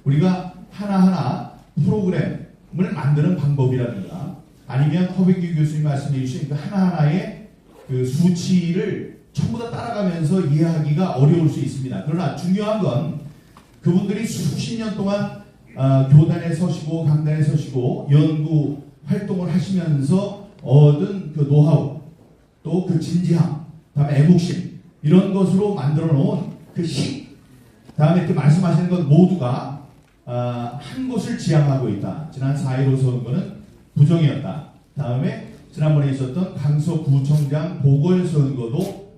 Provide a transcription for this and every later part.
우리가 하나하나 프로그램을 만드는 방법이라든가 아니면 허백규 교수님 말씀해 주신 그 하나하나의 그 수치를 전부 다 따라가면서 이해하기가 어려울 수 있습니다. 그러나 중요한 건 그분들이 수십 년 동안 교단에 서시고 강단에 서시고 연구 활동을 하시면서 얻은 그 노하우 또 그 진지함 다음에 애국심 이런 것으로 만들어 놓은 그 식 다음에 이렇게 말씀하시는 것 모두가 한 곳을 지향하고 있다. 지난 4.15 선거는 부정이었다. 다음에 지난번에 있었던 강서구청장 보궐선거도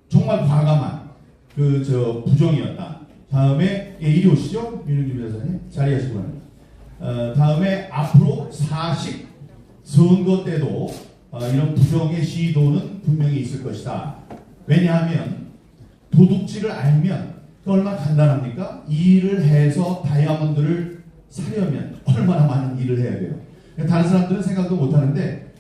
정말 과감한 부정이었다. 다음에 이리 오시죠. 윤영주 변호사님 자리하시고 합니다. 다음에 앞으로 40 선거 때도 이런 부정의 시도는 분명히 있을 것이다. 왜냐하면 도둑질을 알면 얼마나 간단합니까? 일을 해서 다이아몬드를 사려면 얼마나 많은 일을 해야 돼요. 다른 사람들은 생각도 못하는데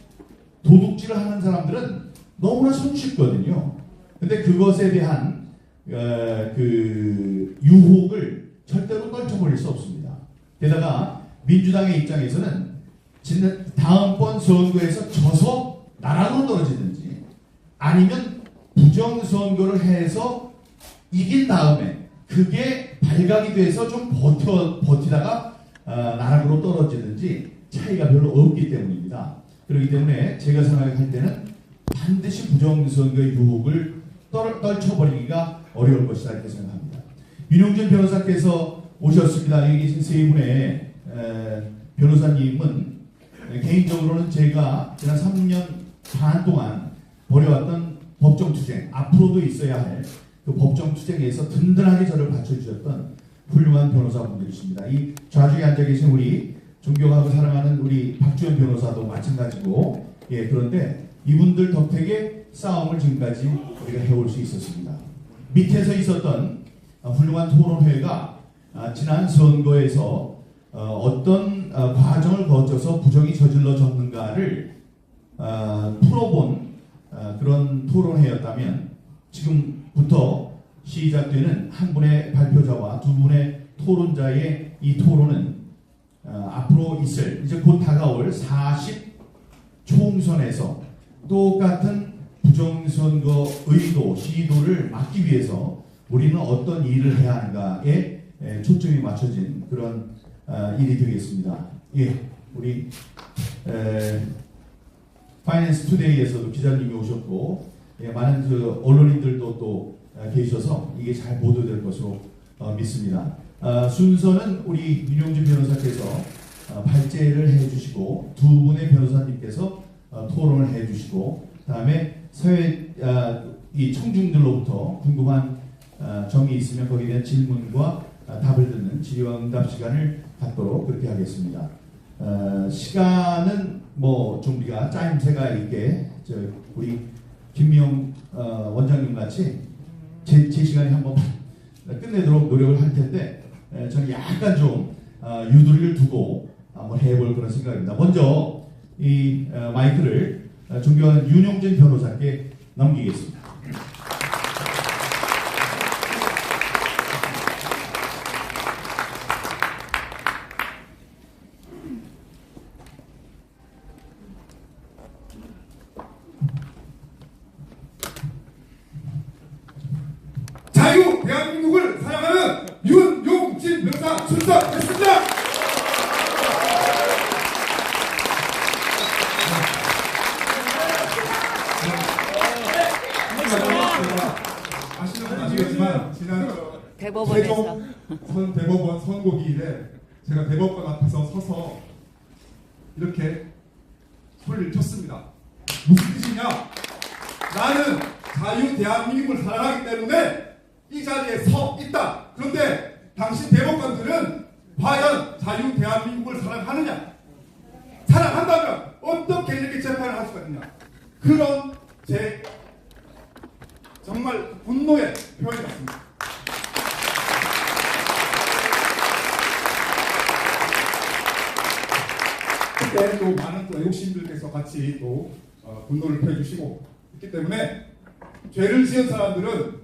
도둑질을 하는 사람들은 너무나 손쉽거든요. 근데 그것에 대한 그 유혹을 절대로 떨쳐버릴 수 없습니다. 게다가 민주당의 입장에서는 다음번 선거에서 져서 나락으로 떨어지든지 아니면 부정선거를 해서 이긴 다음에 그게 발각이 돼서 좀 버티다가 나락으로 떨어지든지 차이가 별로 없기 때문입니다. 그렇기 때문에 제가 생각할 때는 반드시 부정선거의 유혹을 떨쳐버리기가 어려울 것이다 이렇게 생각합니다. 윤용준 변호사께서 오셨습니다. 여기 계신 세 분의 변호사님은 개인적으로는 제가 지난 3년 반 동안 벌여왔던 법정투쟁 앞으로도 있어야 할 그 법정투쟁에서 든든하게 저를 받쳐주셨던 훌륭한 변호사분들이십니다. 이 좌중에 앉아 계신 우리 존경하고 사랑하는 우리 박주현 변호사도 마찬가지고 그런데 이분들 덕택에 싸움을 지금까지 우리가 해올 수 있었습니다. 밑에서 있었던 훌륭한 토론회가 지난 선거에서 어떤 과정을 거쳐서 부정이 저질러졌는가를 풀어본 그런 토론회였다면 지금부터 시작되는 한 분의 발표자와 두 분의 토론자의 이 토론은 앞으로 있을 이제 곧 다가올 40 총선에서 똑같은 부정선거 의도, 시도를 막기 위해서 우리는 어떤 일을 해야 하는가에 초점이 맞춰진 그런 일이 되겠습니다. 우리 파이낸스 투데이에서도 기자님이 오셨고 많은 그 언론인들도 또 계셔서 이게 잘 보도될 것으로 믿습니다. 순서는 우리 윤용준 변호사께서 발제를 해주시고 두 분의 변호사님께서 토론을 해주시고 다음에 사회 이 청중들로부터 궁금한 점이 있으면 거기에 대한 질문과 답을 듣는 질의와 응답 시간을 갖도록 그렇게 하겠습니다. 시간은 좀 우리가 짜임새가 있게 우리 김미영 원장님 같이 제 시간에 한번 끝내도록 노력을 할 텐데 저는 약간 좀 유두리를 두고 한번 해볼 그런 생각입니다. 먼저 이 마이크를 존경하는 윤용준 변호사께 넘기겠습니다. 자유 대한민국을 사랑하는 윤용진 변호사 출석했습니다. 아시는 분 아시겠지만 지난 최종 대법원 선고기일에 제가 대법관 앞에서 서서 이렇게 소리를 쳤습니다. 무슨 뜻이냐? 나는 자유 대한민국을 사랑하기 때문에 이 자리에 서 있다. 그런데 당신 대법관들은 과연 자유 대한민국을 사랑하느냐? 사랑한다면 어떻게 이렇게 재판을 할 수가 있느냐? 그런 제 정말 분노의 표현이었습니다. 그때 또 많은 또 애국심들께서 같이 또 분노를 표해주시고 있기 때문에 죄를 지은 사람들은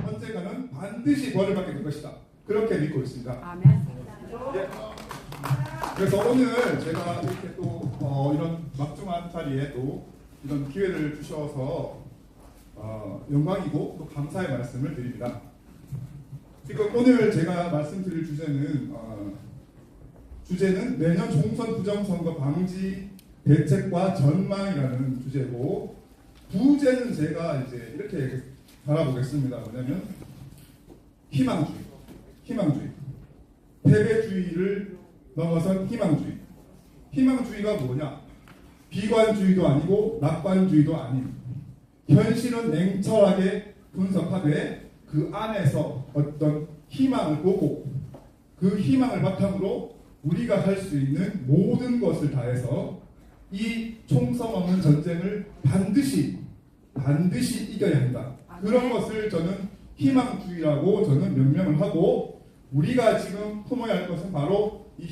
언젠가는 반드시 벌을 받게 될 것이다. 그렇게 믿고 있습니다. 아멘. 예. 그래서 오늘 제가 이렇게 또 이런 막중한 자리에 또 이런 기회를 주셔서 영광이고 또 감사의 말씀을 드립니다. 지금 오늘 제가 말씀드릴 주제는 내년 총선 부정선거 방지 대책과 전망이라는 주제고, 부제는 제가 이제 이렇게 바라보겠습니다. 뭐냐면 희망주의, 패배주의를 넘어선 희망주의. 희망주의가 뭐냐? 비관주의도 아니고 낙관주의도 아닌, 현실은 냉철하게 분석하되 그 안에서 어떤 희망을 보고 그 희망을 바탕으로 우리가 할 수 있는 모든 것을 다해서 이 총성 없는 전쟁을 반드시 이겨야 한다. 그런 것을 저는 희망주의라고 저는 명명을 하고, 우리가 지금 품어야 할 것은 바로 이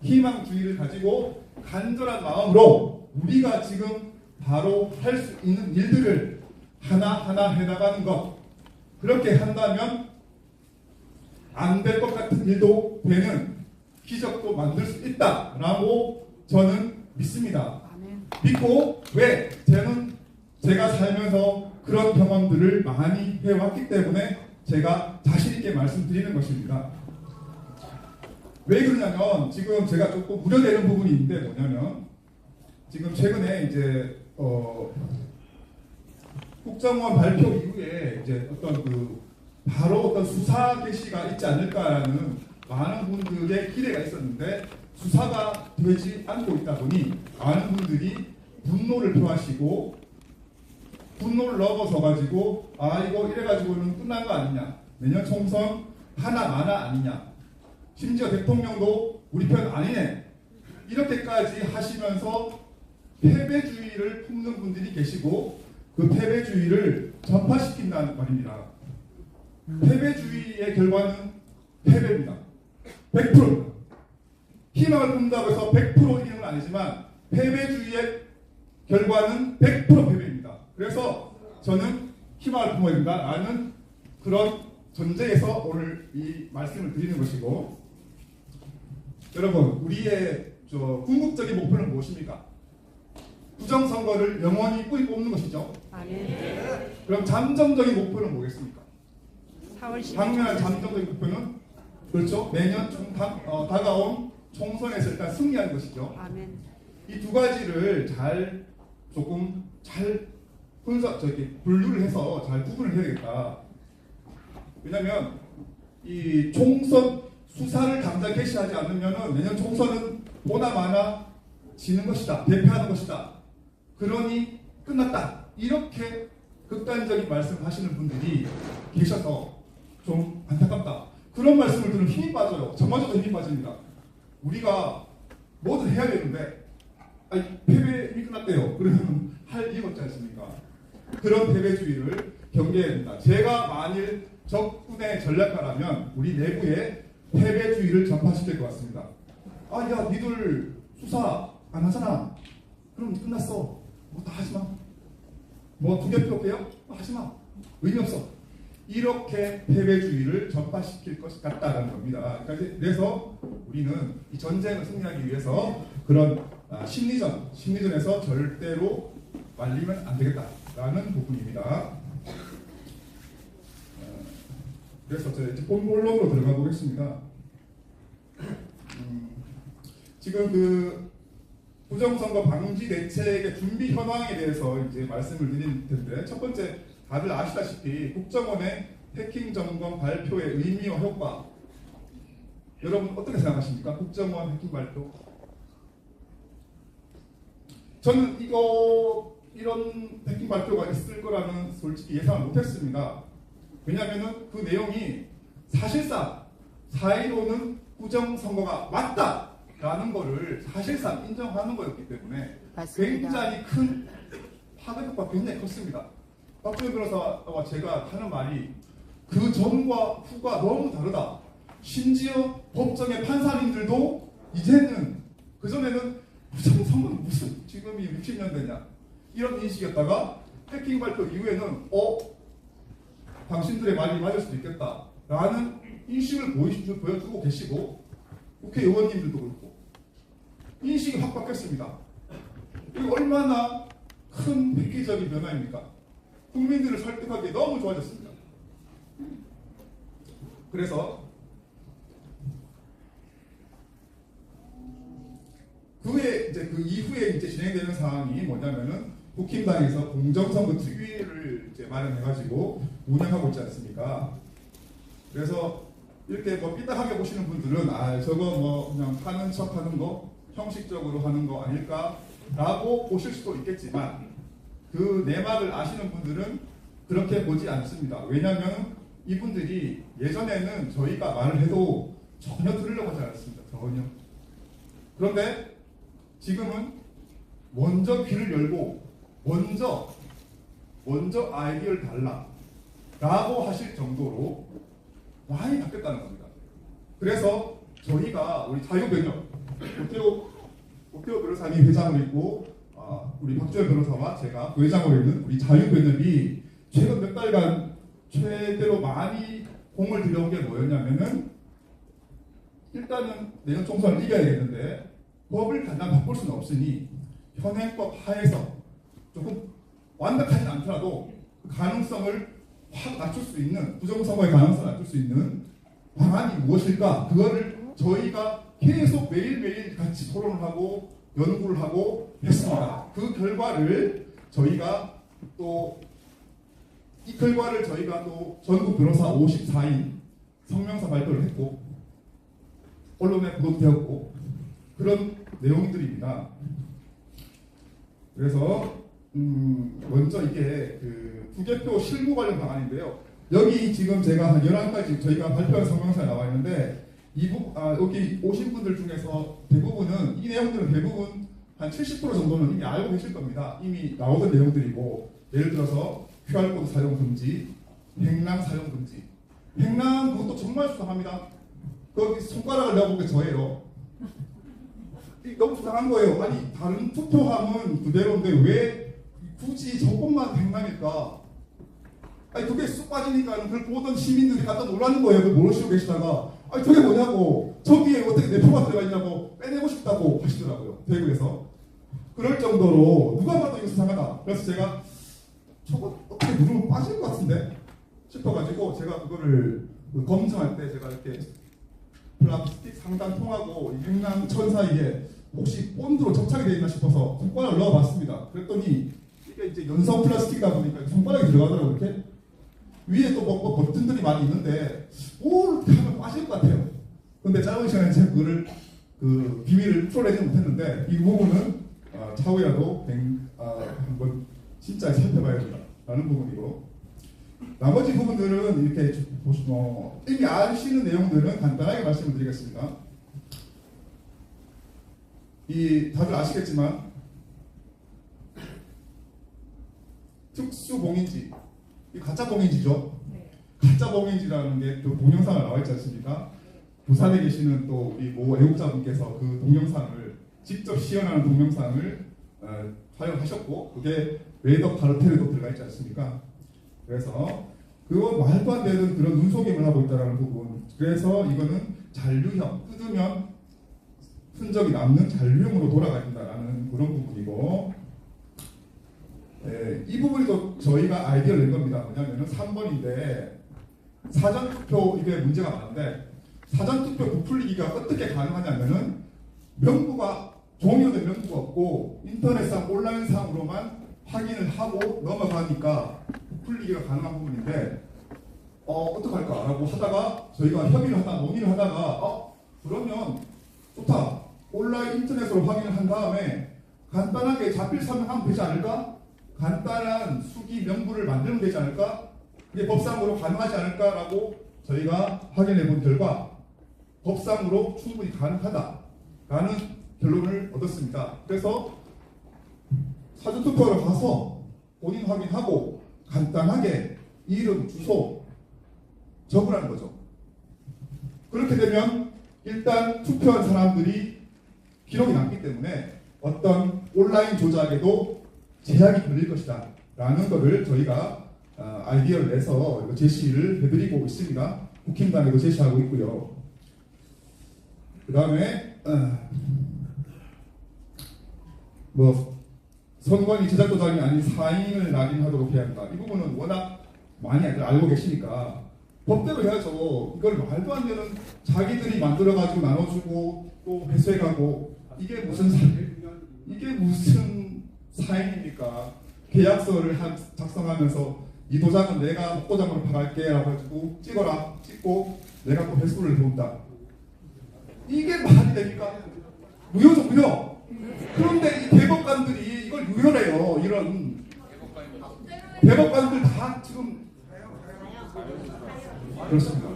희망주의를 가지고 간절한 마음으로 우리가 지금 바로 할 수 있는 일들을 하나하나 해나가는 것. 그렇게 한다면 안 될 것 같은 일도 되는, 기적도 만들 수 있다라고 저는 믿습니다. 믿고, 왜? 제가 살면서 그런 경험들을 많이 해왔기 때문에 제가 자신 있게 말씀드리는 것입니다. 왜 그러냐면, 지금 제가 조금 우려되는 부분이 있는데, 뭐냐면 지금 최근에 이제 국정원 발표 이후에 이제 바로 어떤 수사 개시가 있지 않을까라는 많은 분들의 기대가 있었는데, 수사가 되지 않고 있다 보니 많은 분들이 분노를 표하시고, 분노를 넘어서 가지고 이거 이래가지고는 끝난 거 아니냐, 내년 총선 하나마나 아니냐, 심지어 대통령도 우리 편 아니네, 이렇게까지 하시면서 패배주의를 품는 분들이 계시고, 그 패배주의를 전파시킨다는 말입니다. 패배주의의 결과는 패배입니다. 100%입니다. 희망을 품는다고 해서 100% 이기는 건 아니지만 패배주의의 결과는 100% 패배입니다. 그래서 저는 희망을 품어야 된다라는 그런 전제에서 오늘 이 말씀을 드리는 것이고, 여러분, 우리의 궁극적인 목표는 무엇입니까? 부정선거를 영원히 뿌리 뽑는 것이죠. 그럼 잠정적인 목표는 뭐겠습니까? 당면한 잠정적인 목표는, 그렇죠, 내년 다가온 총선에서 일단 승리하는 것이죠. 이 두 가지를 조금 잘 분류를 해서 잘 구분을 해야 되겠다. 왜냐하면 이 총선 수사를 당장 개시하지 않으면 내년 총선은 보나 마나 지는 것이다, 대패하는 것이다, 그러니 끝났다, 이렇게 극단적인 말씀을 하시는 분들이 계셔서 좀 안타깝다. 그런 말씀을 들으면 힘이 빠져요. 저마저도 힘이 빠집니다. 우리가 뭐든 해야 되는데 패배이 끝났대요. 그러면 할 이유가 없지 않습니까? 그런 패배주의를 경계해야 된다. 제가 만일 적군의 전략가라면 우리 내부에 패배주의를 전파시킬 것 같습니다. 야, 니들 수사 안 하잖아. 그럼 끝났어. 뭐 다 하지 마. 뭐 투개표 어때요? 하지 마. 의미 없어. 이렇게 패배주의를 전파시킬 것 같다는 겁니다. 그래서 우리는 이 전쟁을 승리하기 위해서 그런 심리전에서 절대로 말리면 안 되겠다라는 부분입니다. 그래서 제가 이제 본론으로 들어가 보겠습니다. 지금 그 부정선거 방지 대책의 준비 현황에 대해서 이제 말씀을 드릴 텐데, 첫 번째, 다들 아시다시피 국정원의 해킹 점검 발표의 의미와 효과, 여러분 어떻게 생각하십니까? 국정원 해킹 발표. 저는 이런 해킹 발표가 있을 거라는 솔직히 예상을 못했습니다. 왜냐하면 그 내용이 사실상 4.15는 부정선거가 맞다라는 거를 사실상 인정하는 거였기 때문에 맞습니다. 굉장히 큰 파급력과 굉장히 컸습니다. 박주현 변호사와 제가 하는 말이 그 전과 후가 너무 다르다. 심지어 법정의 판사님들도 이제는, 그전에는 부정선거는 무슨 지금이 60년대냐 이런 인식이었다가 해킹 발표 이후에는 당신들의 말이 맞을 수도 있겠다라는 인식을 보여주고 계시고 국회의원님들도 그렇고 인식이 확 바뀌었습니다. 이거 얼마나 큰 획기적인 변화입니까? 국민들을 설득하기에 너무 좋아졌습니다. 그래서 그 이후에 이제 진행되는 사항이 뭐냐면은 국힘당에서 공정선거 특위를 이제 마련해가지고 운영하고 있지 않습니까? 그래서 이렇게 뭐 삐딱하게 보시는 분들은 저거 뭐 그냥 하는 척하는 거 형식적으로 하는 거 아닐까라고 보실 수도 있겠지만 그 내막을 아시는 분들은 그렇게 보지 않습니다. 왜냐하면 이분들이 예전에는 저희가 말을 해도 전혀 들으려고 하지 않았습니다. 전혀. 그런데 지금은 먼저 귀를 열고 먼저 아이디어를 달라라고 하실 정도로 많이 바뀌었다는 겁니다. 그래서 저희가 우리 자유변협 오태호 변호사님 회장을 있고 우리 박주현 변호사와 제가 부회장으로 있는 우리 자유변협이 최근 몇 달간 최대로 많이 공을 들여온 게 뭐였냐면은 일단은 내년 총선을 이겨야 되겠는데 법을 단단 바꿀 수는 없으니 현행법 하에서 조금 완벽하진 않더라도 가능성을 확 낮출 수 있는 부정선거의 가능성을 낮출 수 있는 방안이 무엇일까? 그거를 저희가 계속 매일매일 같이 토론을 하고 연구를 하고 했습니다. 그 결과를 저희가 또 전국 변호사 54인 성명서 발표를 했고 언론에 보도되었고 그런 내용들입니다. 그래서 먼저 이게 그 부개표 실무 관련 방안인데요. 여기 지금 제가 한 11가지 저희가 발표한 성명서에 나와 있는데 여기 오신 분들 중에서 대부분은 이 내용들은 대부분 한 70% 정도는 이미 알고 계실 겁니다. 이미 나오던 내용들이고 예를 들어서 QR코드 사용 금지, 행랑 사용 금지. 행랑 그것도 정말 수상합니다. 거기 손가락을 내어본 게 저예요. 너무 수상한 거예요. 아니 다른 투표함은 그대로인데 왜 굳이 저것만 행랑일까? 아니 그게 쑥 빠지니까 그걸 보던 시민들이 깜짝 놀라는 거예요. 그걸 모르시고 계시다가 아니 저게 뭐냐고 저기에 어떻게 내 표가 들어가 있냐고 빼내고 싶다고 하시더라고요. 대구에서. 그럴 정도로 누가 봐도 이거 수상하다. 그래서 제가 저거 어떻게 누르면 빠질 것 같은데 싶어가지고 제가 그거를 검증할 때 제가 이렇게 플라스틱 상단 통하고 행랑 천 사이에 혹시 본드로 접착이 되어 있나 싶어서 손가락을 넣어봤습니다. 그랬더니 이게 이제 연성 플라스틱이다 보니까 손가락이 들어가더라고요. 이렇게 위에 또 뭐 버튼들이 많이 있는데 이렇게 하면 빠질 것 같아요. 근데 짧은 시간에 제가 그거를 그 비밀을 풀어내지 못했는데 이 부분은 차후에라도 한번 진짜 살펴봐야 된다라는 부분이고 나머지 부분들은 이렇게 이미 아시는 내용들은 간단하게 말씀을 드리겠습니다. 다들 아시겠지만 특수봉인지 이 가짜 봉인지죠. 네. 가짜 봉인지라는 게 그 동영상을 나와 있지 않습니까? 부산에 계시는 또 우리 모 애국자분께서 그 동영상을 직접 시연하는 동영상을 촬영하셨고 그게 웨더 카르텔에도 들어가 있지 않습니까? 그래서 그거 말도 안 되는 그런 눈속임을 하고 있다는 부분. 그래서 이거는 잔류형, 뜯으면 흔적이 남는 잔류형으로 돌아가야 된다라는 그런 부분이고 이 부분이 또 저희가 아이디어를 낸 겁니다. 뭐냐면은 3번인데 사전투표 이게 문제가 많은데 사전투표 부풀리기가 어떻게 가능하냐면은 명부가 종이로 된 명부가 없고 인터넷상 온라인상으로만 확인을 하고 넘어가니까 부풀리기가 가능한 부분인데 어떡할까라고 하다가 저희가 협의를 하다가 논의를 하다가 그러면 좋다. 온라인 인터넷으로 확인을 한 다음에 간단하게 자필 서명하면 되지 않을까? 간단한 수기 명부를 만들면 되지 않을까? 이게 법상으로 가능하지 않을까라고 저희가 확인해 본 결과 법상으로 충분히 가능하다라는 결론을 얻었습니다. 그래서 사전투표로 가서 본인 확인하고 간단하게 이름, 주소 적으라는 거죠. 그렇게 되면 일단 투표한 사람들이 기록이 남기 때문에 어떤 온라인 조작에도 제약이 걸릴 것이다 라는 것을 저희가 아이디어를 내서 제시를 해드리고 있습니다. 국힘당에도 제시하고 있고요. 그 다음에 뭐 선관위 제작도장이 아닌 사인을 낙인하도록 해야 한다. 이 부분은 워낙 많이 알고 계시니까 법대로 해야죠. 이걸 말도 안 되는 자기들이 만들어가지고 나눠주고 또 회수해가고 이게 무슨 사인입니까? 계약서를 작성하면서 이 도장은 내가 목도장으로 파갈게 라고 해가지고 찍고 내가 또 회수를 도운다. 이게 말이 됩니까? 무효죠, 무효. 그런데 이 대법관들이 이걸 무효래요. 이런 대법관들 다 지금 그렇습니다.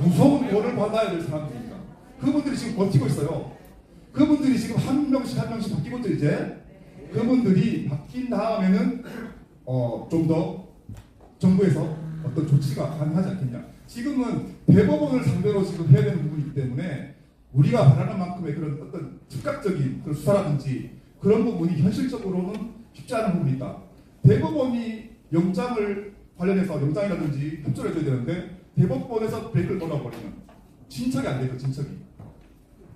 무서운 벌을 받아야 될 사람들입니다. 그분들이 지금 버티고 있어요. 그분들이 지금 한 명씩 바뀌고 있죠. 이제 그분들이 바뀐 다음에는 좀 더 정부에서 어떤 조치가 가능하지 않겠냐. 지금은 대법원을 상대로 지금 해야 되는 부분이기 때문에 우리가 바라는 만큼의 그런 어떤 즉각적인 그런 수사라든지 그런 부분이 현실적으로는 쉽지 않은 부분이 있다. 대법원이 영장을 관련해서 영장이라든지 협조를 해줘야 되는데 대법원에서 브레이크를 돌아버리면 진척이 안 되죠. 진척이.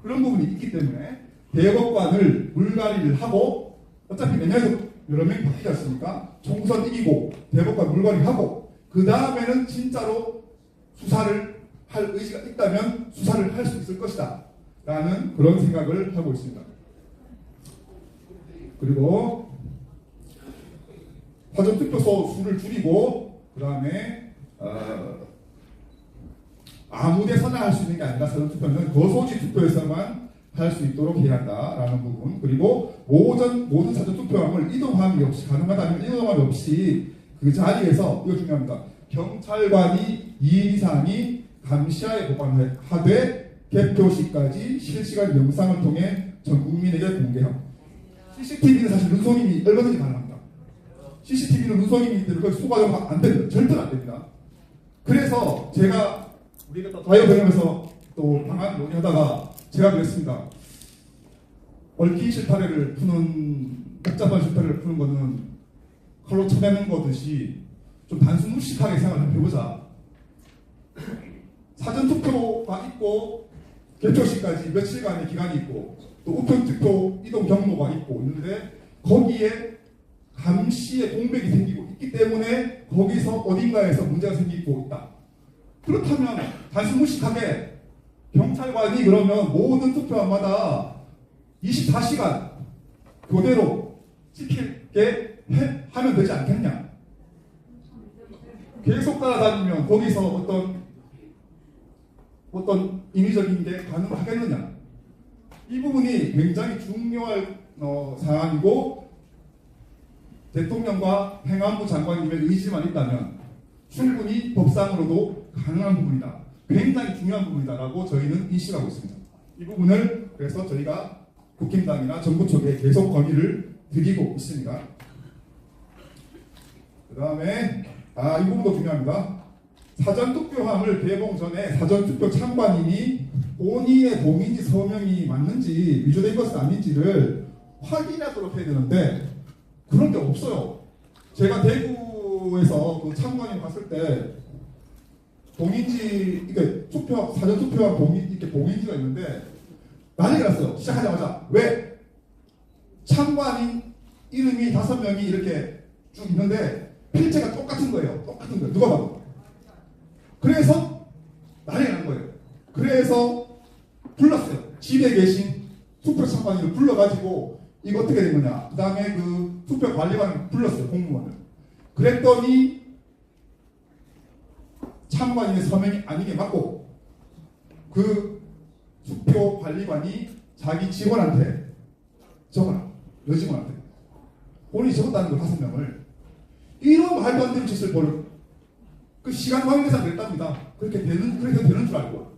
그런 부분이 있기 때문에 대법관을 물갈이를 하고 어차피 내년에도 여러 명이 바뀌지 않습니까? 총선 이기고 대법관 물갈이하고 그 다음에는 진짜로 수사를 할 의지가 있다면 수사를 할 수 있을 것이다 라는 그런 생각을 하고 있습니다. 그리고 사전투표소 수를 줄이고 그 다음에 아무데 선언할 수 있는 게 아니라 사전투표는 거소지 투표에서만 할 수 있도록 해야 한다라는 부분. 그리고 모든 사전투표함을 이동함이 없이 가능하다면 이동함이 없이 그 자리에서 이거 중요합니다. 경찰관이 2인 이상이 감시하에 보관하되 개표 시까지 실시간 영상을 통해 전 국민에게 공개함. CCTV는 사실 눈속임이 얼마든지 가능합니다. CCTV는 눈속임이기 때문에 거기 소가가 안 됩니다. 절대로 안 됩니다. 그래서 제가 우리가 자유 병영에서 또 방안 논의하다가 제가 그랬습니다. 얽힌 실타래를 푸는 복잡한 실타래를 푸는 거는 칼로 쳐내는 거듯이 좀 단순 무식하게 생각을 한번 해보자. 사전투표가 있고 개표시까지 며칠간의 기간이 있고 또 우편투표 이동 경로가 있는데 거기에 감시의 공백이 생기고 있기 때문에 거기서 어딘가에서 문제가 생기고 있다. 그렇다면 단순 무식하게 경찰관이 그러면 모든 투표함마다 24시간 그대로 지킬게 하면 되지 않겠냐. 계속 따라다니면 거기서 어떤 인위적인 게 가능하겠느냐. 이 부분이 굉장히 중요할 사안이고 대통령과 행안부 장관님의 의지만 있다면 충분히 법상으로도 가능한 부분이다. 굉장히 중요한 부분이다라고 저희는 인식하고 있습니다. 이 부분을 그래서 저희가 국힘당이나 정부 쪽에 계속 건의를 드리고 있습니다. 그 다음에 이 부분도 중요합니다. 사전투표함을 개봉 전에 사전투표 참관인이 본인의 동의인지 서명이 맞는지 위조된 것은 아닌지를 확인하도록 해야 되는데 그런 게 없어요. 제가 대구에서 그 참관인 갔을 때 동인지 이게 사전투표함 이렇게 동인지가 있는데 난리가 났어요. 시작하자마자 왜 참관인 이름이 5명이 이렇게 쭉 있는데 필체가 똑같은 거예요. 누가 봐도. 그래서 난리가 난 거예요. 그래서 불렀어요. 집에 계신 투표 참관인을 불러가지고 이거 어떻게 된 거냐. 그 다음에 그 투표 관리관을 불렀어요. 공무원을. 그랬더니 참관인의 서명이 아닌 게 맞고 그 투표 관리관이 자기 직원한테 여직원한테 본인이 적었다는 거 5명을 이런 말도 안 되는 짓을 벌여 그 시간 관계상 그랬답니다. 그렇게 되는 줄 알고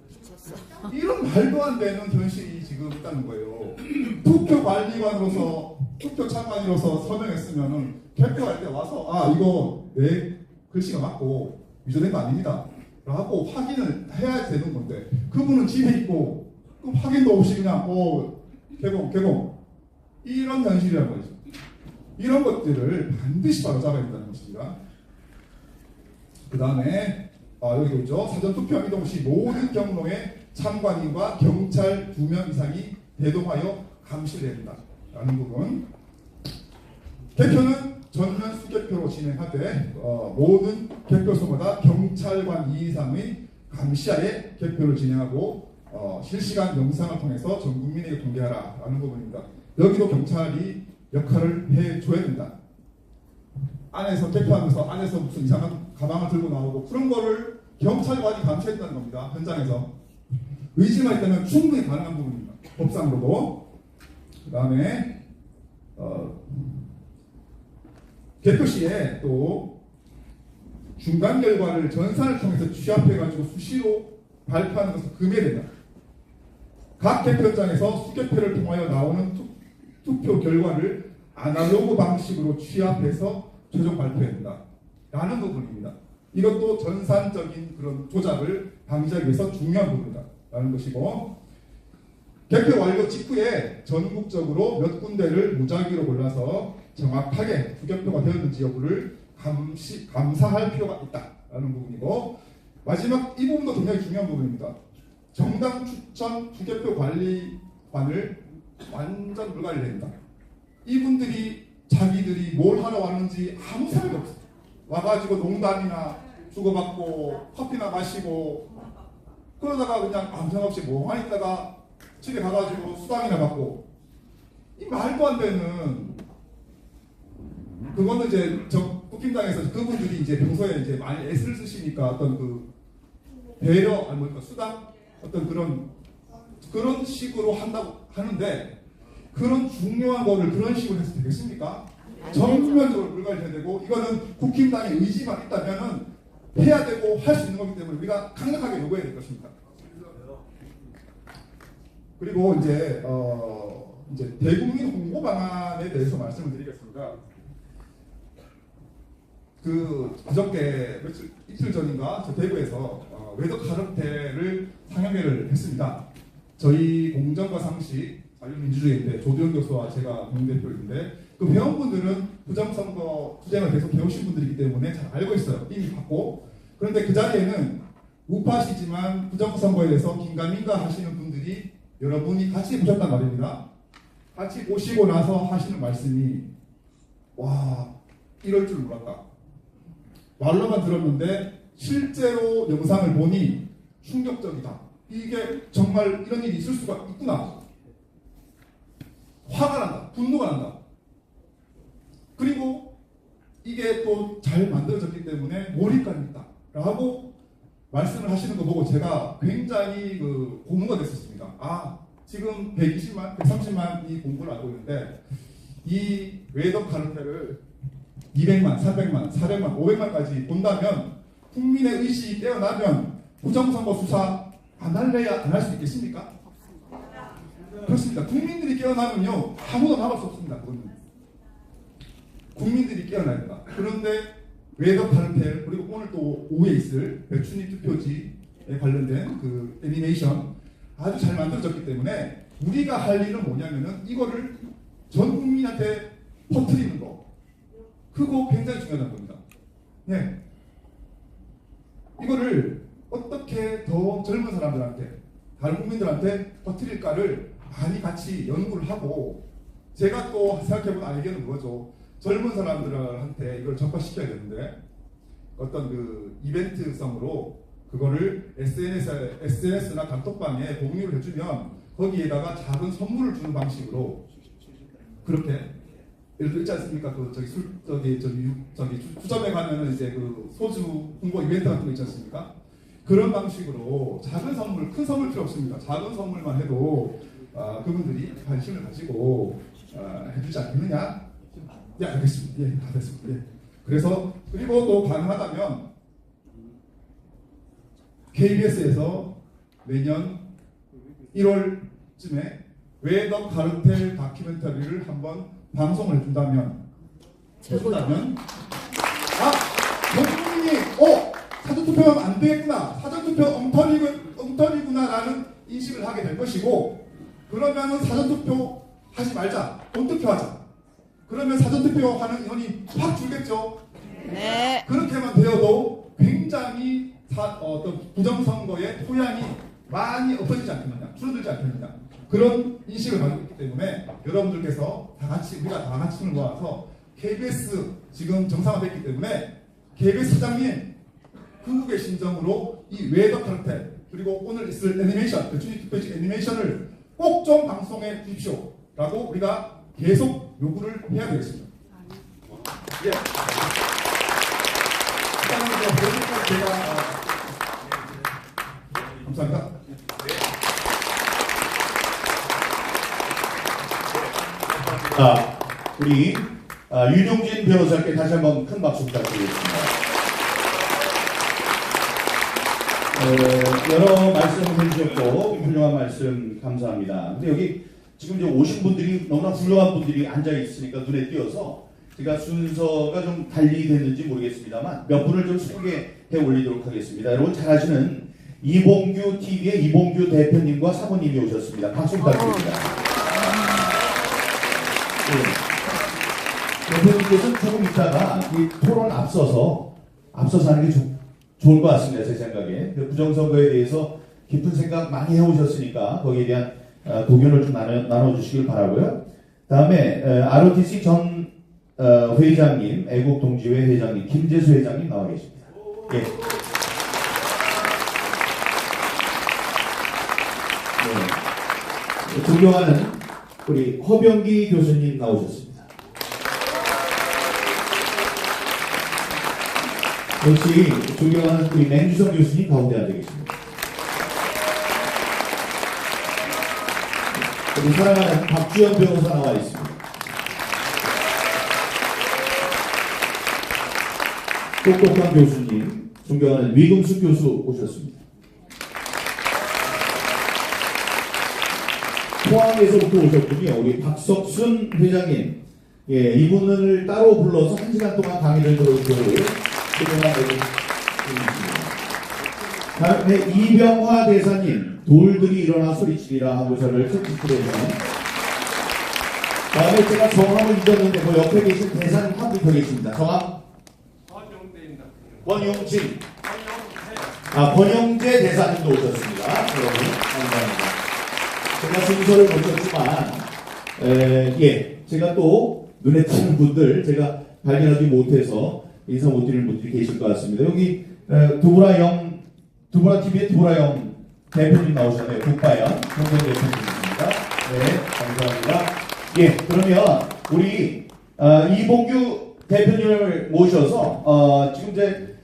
이런 말도 안 되는 현실이 지금 있다는 거예요. 투표 관리관으로서 투표 참관인으로서 서명했으면은 개표할 때 와서 이거 내 글씨가 맞고 위조된 거 아닙니다 라고 확인을 해야 되는 건데 그분은 집에 있고 확인도 없이 그냥 개봉 이런 현실이란 거죠. 이런 것들을 반드시 바로잡아야 된다는 것입니다. 그 다음에 여기도 있죠. 사전투표 이동 시 모든 경로에 참관인과 경찰 2명 이상이 대동하여 감시를 합니다. 라는 부분. 개표는 전면 수개표로 진행하되 모든 개표소마다 경찰관 2 이상의 감시하에 개표를 진행하고 실시간 영상을 통해서 전 국민에게 공개하라 라는 부분입니다. 여기도 경찰이 역할을 해줘야 된다. 안에서 개표하면서 안에서 무슨 이상한 가방을 들고 나오고 그런 거를 경찰관이 감시했다는 겁니다. 현장에서. 의지만 있다면 충분히 가능한 부분입니다. 법상으로도. 그 다음에 개표 시에 또 중간 결과를 전산을 통해서 취합해가지고 수시로 발표하는 것은 금해된다. 각 개표장에서 수개표를 통하여 나오는 투표 결과를 아날로그 방식으로 취합해서 최종 발표해야 된다. 라는 부분입니다. 이것도 전산적인 그런 조작을 방지하기 위해서 중요한 부분이다. 라는 것이고, 개표 완료 직후에 전국적으로 몇 군데를 무작위로 골라서 정확하게 투개표가 되었는지 여부를 감사할 필요가 있다라는 부분이고, 마지막 이 부분도 굉장히 중요한 부분입니다. 정당 추천 투개표 관리관을 완전 불가리를 합니다. 이분들이 자기들이 뭘 하러 왔는지 아무 생각이 없어요. 와가지고 농담이나 주고받고 커피나 마시고 그러다가 그냥 아무 생각 없이 멍하니 있다가 집에 가가지고 수당이나 받고, 이 말도 안 되는, 그거는 이제 국힘당에서 그분들이 이제 평소에 이제 많이 애를 쓰시니까 어떤 그 배려, 아니 뭐 수당, 어떤 그런 식으로 한다고 하는데, 그런 중요한 거를 그런 식으로 해서 되겠습니까? 전면적으로 불가해야 되고, 이거는 국힘당의 의지만 있다면은 해야 되고 할 수 있는 거기 때문에 우리가 강력하게 요구해야 될 것입니다. 그리고 이제 대국민 홍보 방안에 대해서 말씀을 드리겠습니다. 그저께 이틀 전인가 저 대구에서 외덕 카르텔을 상영회를 했습니다. 저희 공정과 상식 자유민주주의인데 조두영 교수와 제가 공동대표인데, 그 회원분들은 부정선거 투쟁을 계속 배우신 분들이기 때문에 잘 알고 있어요. 이미 봤고. 그런데 그 자리에는 우파시지만 부정선거에 대해서 긴가민가 하시는 분들이 여러분이 같이 보셨단 말입니다. 같이 보시고 나서 하시는 말씀이, 와, 이럴 줄 몰랐다. 말로만 들었는데 실제로 영상을 보니 충격적이다. 이게 정말 이런 일이 있을 수가 있구나. 화가 난다. 분노가 난다. 그리고 이게 또 잘 만들어졌기 때문에 몰입감이 있다. 라고 말씀을 하시는 거 보고 제가 굉장히 고무가 됐었습니다. 아, 지금 120만, 130만이 공부를 알고 있는데, 이 외덕 카르텔을 200만, 300만, 400만, 500만까지 본다면, 국민의 의식이 깨어나면 부정선거 수사 안 할래야 안 할 수 있겠습니까? 그렇습니다. 국민들이 깨어나면요, 아무도 막을 수 없습니다. 그거는. 국민들이 깨어나야 된다. 그런데 외덕 카르텔, 그리고 오늘 또 오후에 있을 배추잎 투표지에 관련된 그 애니메이션 아주 잘 만들어졌기 때문에 우리가 할 일은 뭐냐면은 이거를 전 국민한테 퍼뜨리는 거. 그거 굉장히 중요한 겁니다. 네. 이거를 어떻게 더 젊은 사람들한테, 다른 국민들한테 퍼뜨릴까를 많이 같이 연구를 하고, 제가 또 생각해본 아이디어는 그거죠. 젊은 사람들한테 이걸 전파시켜야 되는데, 어떤 그 이벤트성으로 그거를 SNS나 단톡방에 공유를 해주면 거기에다가 작은 선물을 주는 방식으로, 그렇게 예를 들어 있지 않습니까? 주점에 가면은 이제 그 소주 홍보 이벤트 같은 거 있지 않습니까? 그런 방식으로 작은 선물, 큰 선물 필요 없습니다. 작은 선물만 해도 그분들이 관심을 가지고 해주지 않겠느냐? 예, 알겠습니다. 예, 다 됐습니다. 예. 그래서, 그리고 또 가능하다면 KBS에서 내년 1월쯤에 외덕 카르텔 다큐멘터리를 한번 방송을 해준다면, 전 국민이 사전투표하면 안 되겠구나, 사전투표 엉터리구나라는 인식을 하게 될 것이고, 그러면은 사전투표 하지 말자, 본투표하자. 그러면 사전투표하는 인원이 확 줄겠죠? 네. 그렇게만 되어도 굉장히 어떤 부정선거의 토양이 많이 없어지지 않겠느냐, 줄어들지 않겠느냐, 그런 인식을 가지고 있기 때문에 여러분들께서 우리가 다 같이 손을 모아서 KBS 지금 정상화됐기 때문에 KBS 사장님 궁극의 심정으로 이 외덕 카르텔 그리고 오늘 있을 애니메이션, 주니 특별식 애니메이션을 꼭 좀 방송해 주십시오 라고 우리가 계속 요구를 해야 되겠습니다. 예. 일단은 제가 감사합니다. 자, 우리 윤용진 변호사께 다시 한번 큰 박수 부탁드리겠습니다. 여러 말씀을 해주셨고 훌륭한 말씀 감사합니다. 근데 여기 지금 이제 오신 분들이 너무나 훌륭한 분들이 앉아 있으니까 눈에 띄어서 제가 순서가 좀 달리 됐는지 모르겠습니다만 몇 분을 좀 소개해 올리도록 하겠습니다. 여러분 잘 아시는 이봉규 TV의 이봉규 대표님과 사모님이 오셨습니다. 박수 부탁드립니다. 네. 대표님께서는 조금 있다가 이 토론 앞서서 하는 게 좋을 것 같습니다. 제 생각에. 부정선거에 대해서 깊은 생각 많이 해오셨으니까 거기에 대한 도견을 좀 나눠주시길 바라고요. 다음에 ROTC 전 회장님, 애국동지회 회장님, 김재수 회장님 나와 계십니다. 예. 네. 존경하는 우리 허병기 교수님 나오셨습니다. 역시 존경하는 우리 맹주성 교수님 가운데 앉아 계십니다. 우리 사랑하는 박주현 변호사 나와 있습니다. 똑똑한 교수님, 존경하는 위금숙 교수 오셨습니다. 포항에서부터 오셨군요. 우리 박석순 회장님. 예, 이분을 따로 불러서 1시간 동안 강의를 들어주도록 다음에 이병화 대사님, 돌들이 일어나 소리치리라 하고 저를 채찍질해주는. 다음에 제가 성함을 잊었는데 그 옆에 계신 대사님 한 분 더 계십니다. 성함? 권용진. 권영재 대사님도 오셨습니다. 여러분 감사합니다. 제가 순서를 놓쳤지만 제가 또 눈에 띄는 분들 제가 발견하지 못해서 인사 못 드리는 분들이 계실 것 같습니다. 여기 두브라TV의 두브라영 대표님 나오셨네요. 국바영 정정 대표님입니다. 네, 감사합니다. 예, 그러면 우리 이봉규 대표님을 모셔서 지금 이제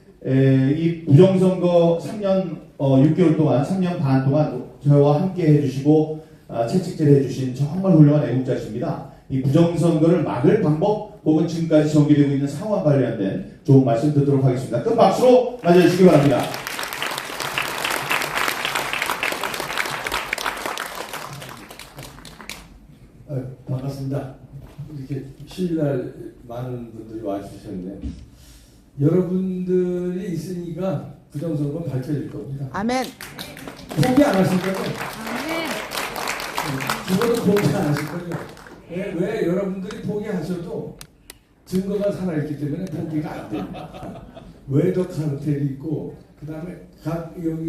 이 부정선거 3년 6개월 동안 3년 반 동안 저와 함께 해주시고 채찍질 해주신 정말 훌륭한 애국자십니다. 이 부정선거를 막을 방법 혹은 지금까지 전개되고 있는 상황 관련된 좋은 말씀 듣도록 하겠습니다. 큰 박수로 맞아주시기 바랍니다. 반갑습니다. 이렇게 휴일날 많은 분들이 와주셨는데 여러분들이 있으니까 부정선거 밝혀질 겁니다. 아멘. 포기 안 하실 거죠? 아멘. 죽어도 포기 안 하실 거죠? 왜 여러분들이 포기하셔도 증거가 살아있기 때문에 포기가 안 됩니다. 외덕 카르텔이 있고 그 다음에 여기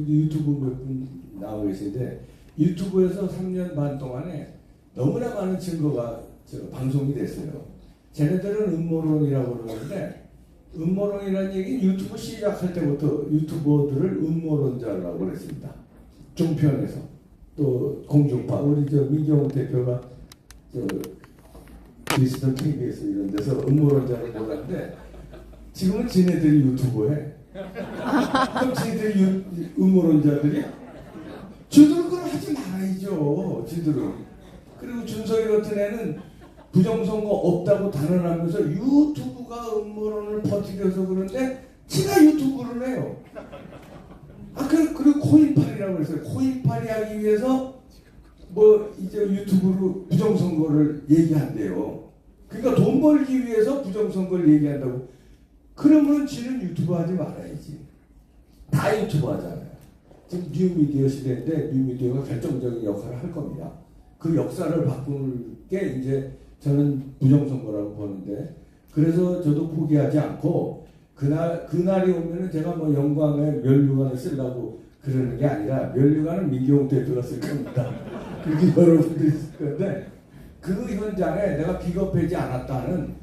유튜브 몇 분 나오고 계신데 유튜브에서 3년 반 동안에 너무나 많은 증거가 방송이 됐어요. 쟤네들은 음모론이라고 그러는데 음모론이라는 얘기는 유튜브 시작할 때부터 유튜버들을 음모론자라고 그랬습니다. 종편에서 또 공중파 우리 민경훈 대표가 디지털 KBS 이런 데서 음모론자를 몰랐는데 지금은 지네들이 유튜버해. 그럼 지네들이 음모론자들이 저들은 그걸 하지 말아야죠. 지들은. 그리고 준석이 같은 애는 부정선거 없다고 단언하면서 유튜브가 음모론을 퍼뜨려서 그런데 지가 유튜브를 해요. 그리고 코인팔이라고 했어요. 코인팔이 하기 위해서 이제 유튜브로 부정선거를 얘기한대요. 그러니까 돈 벌기 위해서 부정선거를 얘기한다고. 그러면 지는 유튜브 하지 말아야지. 다 유튜브 하잖아요. 지금 뉴미디어 시대인데 뉴미디어가 결정적인 역할을 할 겁니다. 그 역사를 바꿀 게 이제 저는 부정선거라고 보는데 그래서 저도 포기하지 않고 그날이 오면은 제가 뭐 영광의 면류관을 쓰려고 그러는 게 아니라 면류관은 민경욱 대표가 쓸 겁니다. 그렇게 여러분들이 쓸 건데 그 현장에 내가 비겁하지 않았다는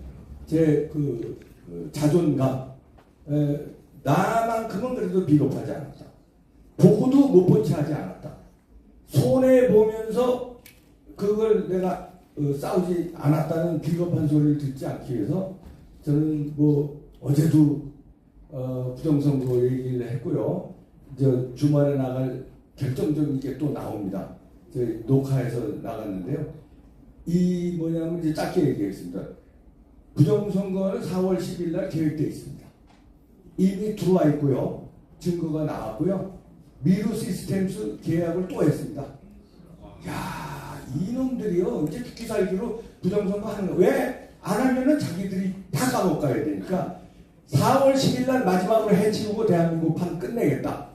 제 그 자존감, 나만큼은 그래도 비겁하지 않았다. 보고도 못 본 채 하지 않았다. 손해 보면서 그걸 내가 싸우지 않았다는 비겁한 소리를 듣지 않기 위해서 저는 뭐 어제도 부정선거 얘기를 했고요. 이제 주말에 나갈 결정적인 게 또 나옵니다. 저희 녹화해서 나갔는데요. 이 뭐냐면 이제 짧게 얘기하겠습니다. 부정선거는 4월 10일 날 계획되어 있습니다. 이미 들어와 있고요. 증거가 나왔고요. 미루 시스템스 계약을 또 했습니다. 야, 이놈들이요. 이제 죽기 살기로 부정선거 하는 거. 왜 안 하면은 자기들이 다 감옥 가야 되니까 4월 10일 날 마지막으로 해치우고 대한민국 판 끝내겠다.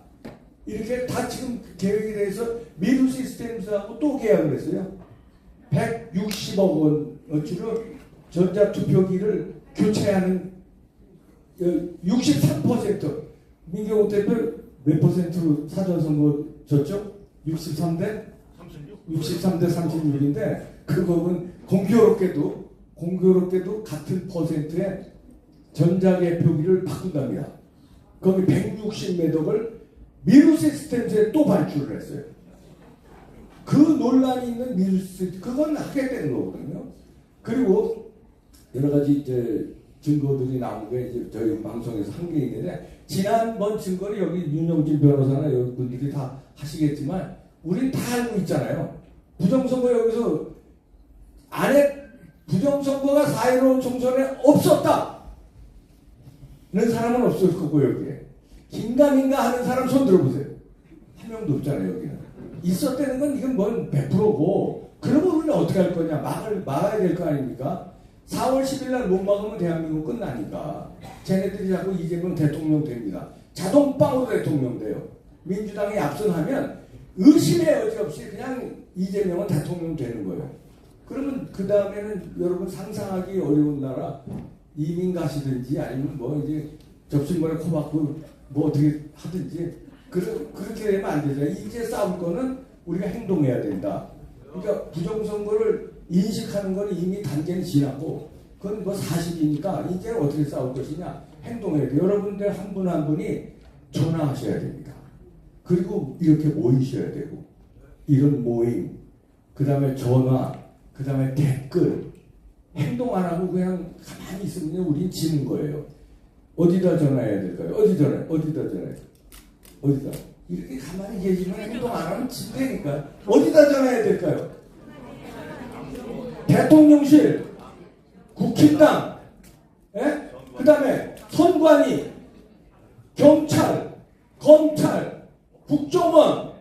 이렇게 다 지금 계획이 돼서 미루 시스템스하고 또 계약을 했어요. 160억 원어치로 전자투표기를 교체하는 63% 민경욱 대표 몇 퍼센트로 사전선거 졌죠? 63대 36인데 그 부분 공교롭게도 같은 퍼센트의 전자개표기를 바꾼답니다. 거기 160매덕을 미루 시스템즈에 또 발주를 했어요. 그 논란이 있는 미루 시스템 그건 하게 되는 거거든요. 그리고 여러 가지 이제 증거들이 나온 게 이제 저희 방송에서 한 게 있는데 지난번 증거를 여기 윤영진 변호사나 여러분들이 다 하시겠지만 우린 다 알고 있잖아요. 부정선거 여기서 안에 부정선거가 4.15 총선에 없었다. 는 사람은 없을 거고 여기에 긴가민가 하는 사람 손 들어보세요. 한 명도 없잖아요 여기는. 있었다는 건 이건 뭔 100%고 그러면 우리는 어떻게 할 거냐 막아야 될 거 아닙니까? 4월 10일 날 못 막으면 대한민국 끝나니까 쟤네들이 자꾸 이재명 대통령 됩니다. 자동빵으로 대통령 돼요. 민주당이 압승하면 의심의 여지 없이 그냥 이재명은 대통령 되는 거예요. 그러면 그 다음에는 여러분 상상하기 어려운 나라 이민 가시든지 아니면 뭐 이제 접신머리 코 박고 뭐 어떻게 하든지 그렇게 되면 안 되죠. 이제 싸울 거는 우리가 행동해야 된다. 그러니까 부정선거를 인식하는 건 이미 단계는 지났고 그건 뭐 사실이니까 이제 어떻게 싸울 것이냐 행동해야 돼요. 여러분들 한 분 한 분이 전화하셔야 됩니다. 그리고 이렇게 모이셔야 되고 이런 모임 그 다음에 전화 그 다음에 댓글 행동 안 하고 그냥 가만히 있으면 우린 지는 거예요. 어디다 전화해야 될까요? 어디다 전화해? 어디다? 이렇게 가만히 계시면 행동 안 하면 진다니까. 어디다 전화해야 될까요? 대통령실, 국힘당, 예? 그 다음에 선관위, 경찰, 검찰, 국정원,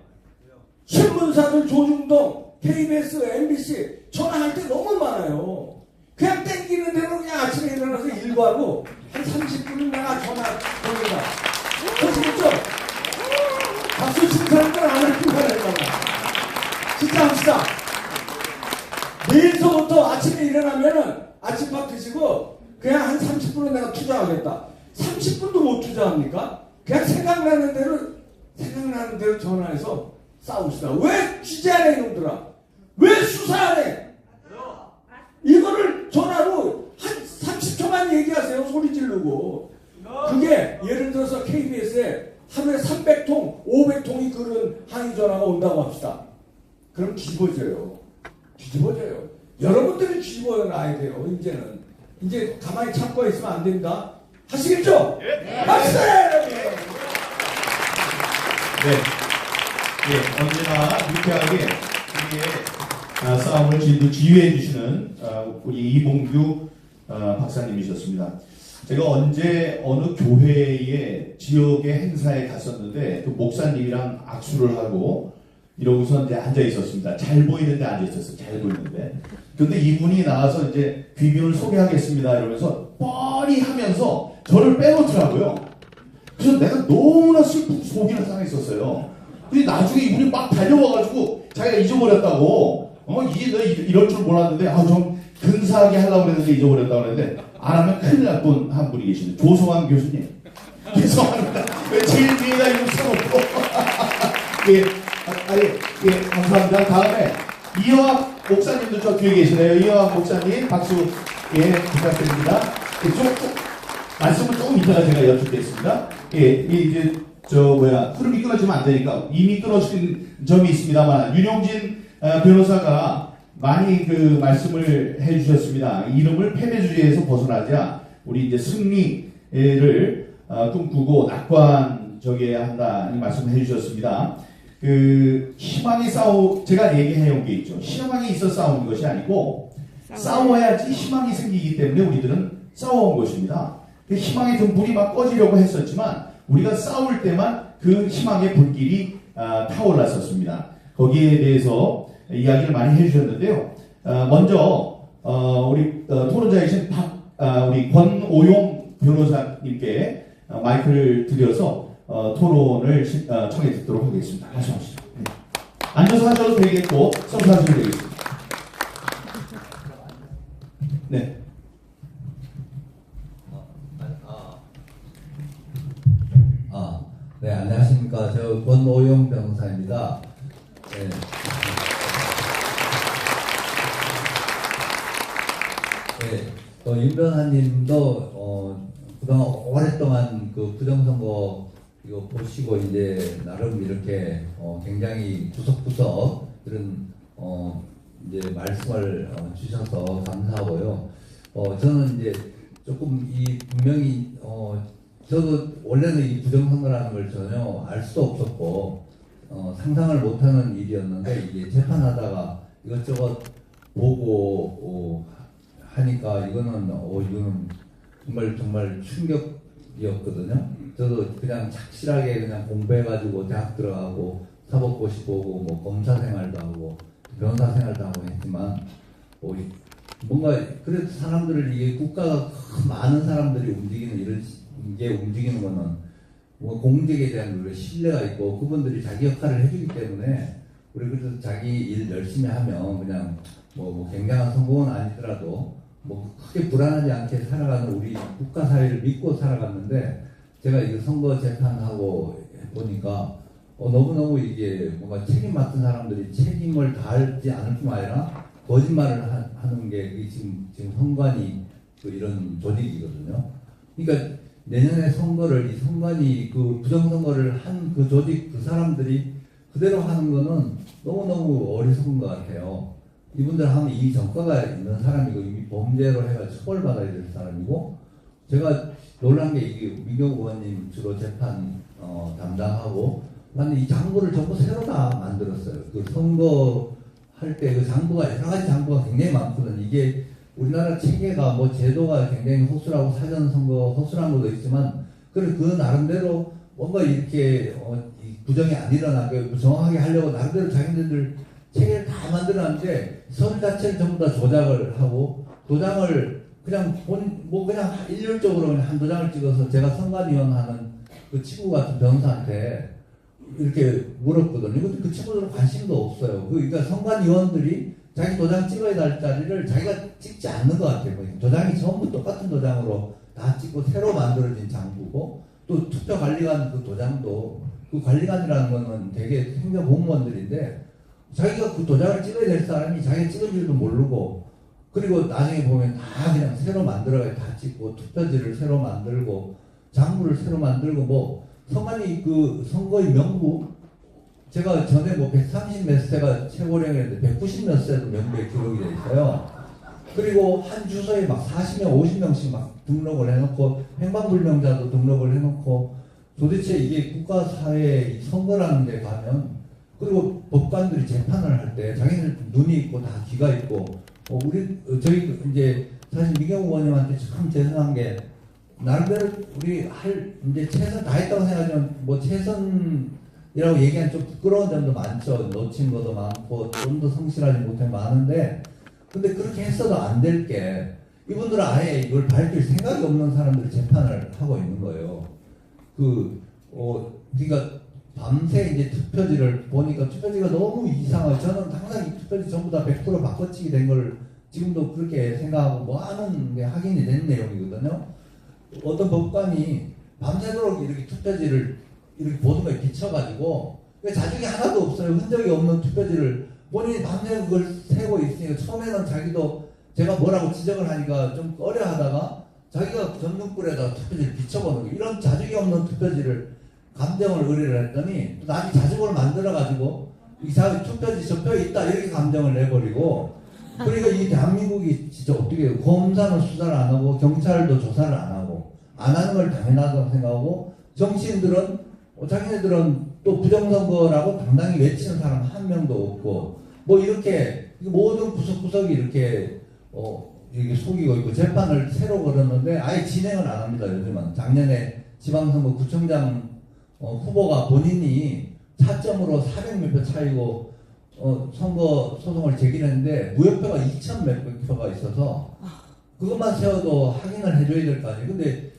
신문사들 조중동, KBS, MBC 전화할 때 너무 많아요. 그냥 땡기는 대로 그냥 아침에 일어나서 일과하고 한 30분은 내가 전화 보낸다. 보시겠죠? 박수 치는 사람들은 안 할 필요가 없나 진짜 합시다. 내일서부터 아침에 일어나면은 아침밥 드시고 그냥 한 30분은 내가 투자하겠다. 30분도 못 투자합니까? 그냥 생각나는 대로 전화해서 싸웁시다. 왜 취재 안 해, 이놈들아? 왜 수사 안 해? 이거를 전화로 한 30초만 얘기하세요. 소리 지르고. 그게 예를 들어서 KBS에 하루에 300통, 500통이 그런 항의 전화가 온다고 합시다. 그럼 뒤집어져요. 여러분들이 뒤집어놔야 돼요. 이제는. 이제 가만히 참고 있으면 안 됩니다. 하시겠죠? 네. 박수! 네, 언제나 유쾌하게 우리의 싸움을 지휘해 주시는 우리 이봉규 박사님이셨습니다. 제가 언제 어느 교회의 지역의 행사에 갔었는데 그 목사님이랑 악수를 하고 이러고서 이제 앉아 있었습니다. 잘 보이는데 앉아 있었어요. 잘 보이는데. 근데 이분이 나와서 이제 귀빈을 소개하겠습니다 이러면서 뻔히 하면서 저를 빼놓더라고요. 그래서 내가 너무나 슬프고 속이 상했었어요. 근데 나중에 이분이 막 달려와가지고 자기가 잊어버렸다고 이게 너 이럴 줄 몰랐는데 좀 근사하게 하려고 그랬는데 잊어버렸다고 그랬는데 안 하면 큰일 날 분 한 분이 계십니다. 조성환 교수님. 죄송합니다. 왜 제일 뒤에다 이름 써놓고. 예, 예, 감사합니다. 다음에 이영학 목사님도 저 뒤에 계시네요. 이영학 목사님 박수 예 부탁드립니다. 예, 말씀을 조금 이따가 제가 여쭙겠습니다. 예, 이제 흐름이 끊어지면 안 되니까 이미 끊어진 점이 있습니다만 윤용진 변호사가 많이 그 말씀을 해주셨습니다. 이름을 패배주의에서 벗어나자 우리 이제 승리를 꿈꾸고 낙관적이어야 한다 이 말씀을 해주셨습니다. 그 희망이 제가 얘기해온 게 있죠. 희망이 있어 싸우는 것이 아니고 싸워야지 희망이 생기기 때문에 우리들은 싸워온 것입니다. 그 희망의 등불이 막 꺼지려고 했었지만 우리가 싸울 때만 그 희망의 불길이 타올랐었습니다. 거기에 대해서 이야기를 많이 해주셨는데요. 먼저 우리 토론자이신 우리 권오용 변호사님께 마이크를 드려서 토론을 청해 듣도록 하겠습니다. 말씀하시죠. 네. 앉아서 하셔도 되겠고 서서 하셔도 되겠습니다. 네. 네, 안녕하십니까. 저 권오용 변호사입니다. 네. 네, 윤 변호사님도 그동안 오랫동안 그 부정선거 이거 보시고 이제 나름 이렇게 굉장히 구석구석 이런 이제 말씀을 주셔서 감사하고요. 저는 이제 조금 분명히 저도 원래는 이 부정선거라는 걸 전혀 알 수도 없었고 상상을 못하는 일이었는데 이게 재판하다가 이것저것 보고 하니까 이거는 정말 충격이었거든요. 저도 그냥 착실하게 그냥 공부해가지고 대학 들어가고 사법고시 보고 뭐 검사 생활도 하고 변호사 생활도 하고 했지만 뭔가 그래도 사람들을 이게 국가가 많은 사람들이 움직이는 거는 뭐 공직에 대한 신뢰가 있고 그분들이 자기 역할을 해주기 때문에 우리 그래서 자기 일 열심히 하면 그냥 뭐 굉장한 성공은 아니더라도 뭐 크게 불안하지 않게 살아가는 우리 국가 사회를 믿고 살아갔는데 제가 이거 선거 재판하고 보니까 너무너무 이게 뭔가 책임 맡은 사람들이 책임을 다하지 않을 뿐만 아니라 거짓말을 하는 게 지금 선관위 이런 조직이거든요. 그러니까 내년에 선거를 이 선관위 그 부정선거를 한 그 조직 그 사람들이 그대로 하는 거는 너무너무 어리석은 것 같아요. 이분들 하면 이미 전과가 있는 사람이고 이미 범죄로 해가 처벌받아야 될 사람이고 제가 놀란 게 이게 민경욱 의원님 주로 재판 담당하고 이 장부를 전부 새로 다 만들었어요. 그 선거 할 때 그 장부가 여러 가지 장부가 굉장히 많거든요. 이게 우리나라 체계가 뭐 제도가 굉장히 허술하고 사전 선거 허술한 것도 있지만 그 나름대로 뭔가 이렇게 부정이 안 일어나게 정확하게 하려고 나름대로 자기들 체계를 다 만들었는데 선 자체를 전부 다 조작을 하고 도장을 그냥 그냥 일률적으로 그냥 한 도장을 찍어서 제가 선관위원 하는 그 친구 같은 변호사한테 이렇게 물었거든요. 근데 그 친구들은 관심도 없어요. 그러니까 선관위원들이 자기 도장 찍어야 될 자리를 자기가 찍지 않는 것 같아요. 도장이 전부 똑같은 도장으로 다 찍고 새로 만들어진 장부고 또 투표관리관 그 도장도 그 관리관이라는 거는 되게 행정공무원들인데 자기가 그 도장을 찍어야 될 사람이 자기가 찍은 줄도 모르고 그리고 나중에 보면 다 그냥 새로 만들어야 다 찍고 투표지를 새로 만들고 장부를 새로 만들고 뭐 선관위 그 선거의 명부 제가 전에 뭐 130 몇 세가 최고령이었는데 190 몇 세도 명부에 기록이 돼 있어요. 그리고 한 주소에 막 40명, 50명씩 막 등록을 해놓고 행방불명자도 등록을 해놓고 도대체 이게 국가사회의 선거라는 데 가면 그리고 법관들이 재판을 할 때 자기들 눈이 있고 다 귀가 있고 저희 이제 사실 미경욱 의원님한테 참 죄송한 게 나름대로 우리 이제 최선 다했다고 생각하지만 뭐 최선이라고 얘기하면 좀 부끄러운 점도 많죠. 놓친 것도 많고 좀 더 성실하지 못한 많은데 근데 그렇게 했어도 안 될 게 이분들은 아예 이걸 밝힐 생각이 없는 사람들이 재판을 하고 있는 거예요. 그러니까 밤새 이제 투표지를 보니까 투표지가 너무 이상해요. 저는 항상 이 투표지 전부 다 100% 바꿔치기 된 걸 지금도 그렇게 생각하고 뭐 하는 게 확인이 된 내용이거든요. 어떤 법관이 밤새도록 이렇게 투표지를 이렇게 보도에 비춰가지고 자중이 하나도 없어요. 흔적이 없는 투표지를 본인이 밤새 그걸 세고 있으니까 처음에는 자기도 제가 뭐라고 지적을 하니까 좀 꺼려하다가 자기가 전등불에다 투표지를 비춰보는 거예요. 이런 자중이 없는 투표지를 감정을 의뢰를 했더니 나중에 자중을 만들어가지고 이 사람 투표지 접혀에 있다 이렇게 감정을 내버리고 그러니까 이 대한민국이 진짜 어떻게 해요. 검사는 수사를 안 하고 경찰도 조사를 안 하고 안 하는 걸 당연하다고 생각하고 정치인들은 자기네들은 또 부정선거라고 당당히 외치는 사람 한 명도 없고 뭐 이렇게 모든 구석구석이 이렇게 이게 속이고 있고 재판을 새로 걸었는데 아예 진행을 안 합니다. 요즘은 작년에 지방선거 구청장 후보가 본인이 차점으로 400몇 표 차이고 선거 소송을 제기했는데 무효표가 2천 몇백 표가 있어서 그것만 세워도 확인을 해줘야 될 거 아니에요. 근데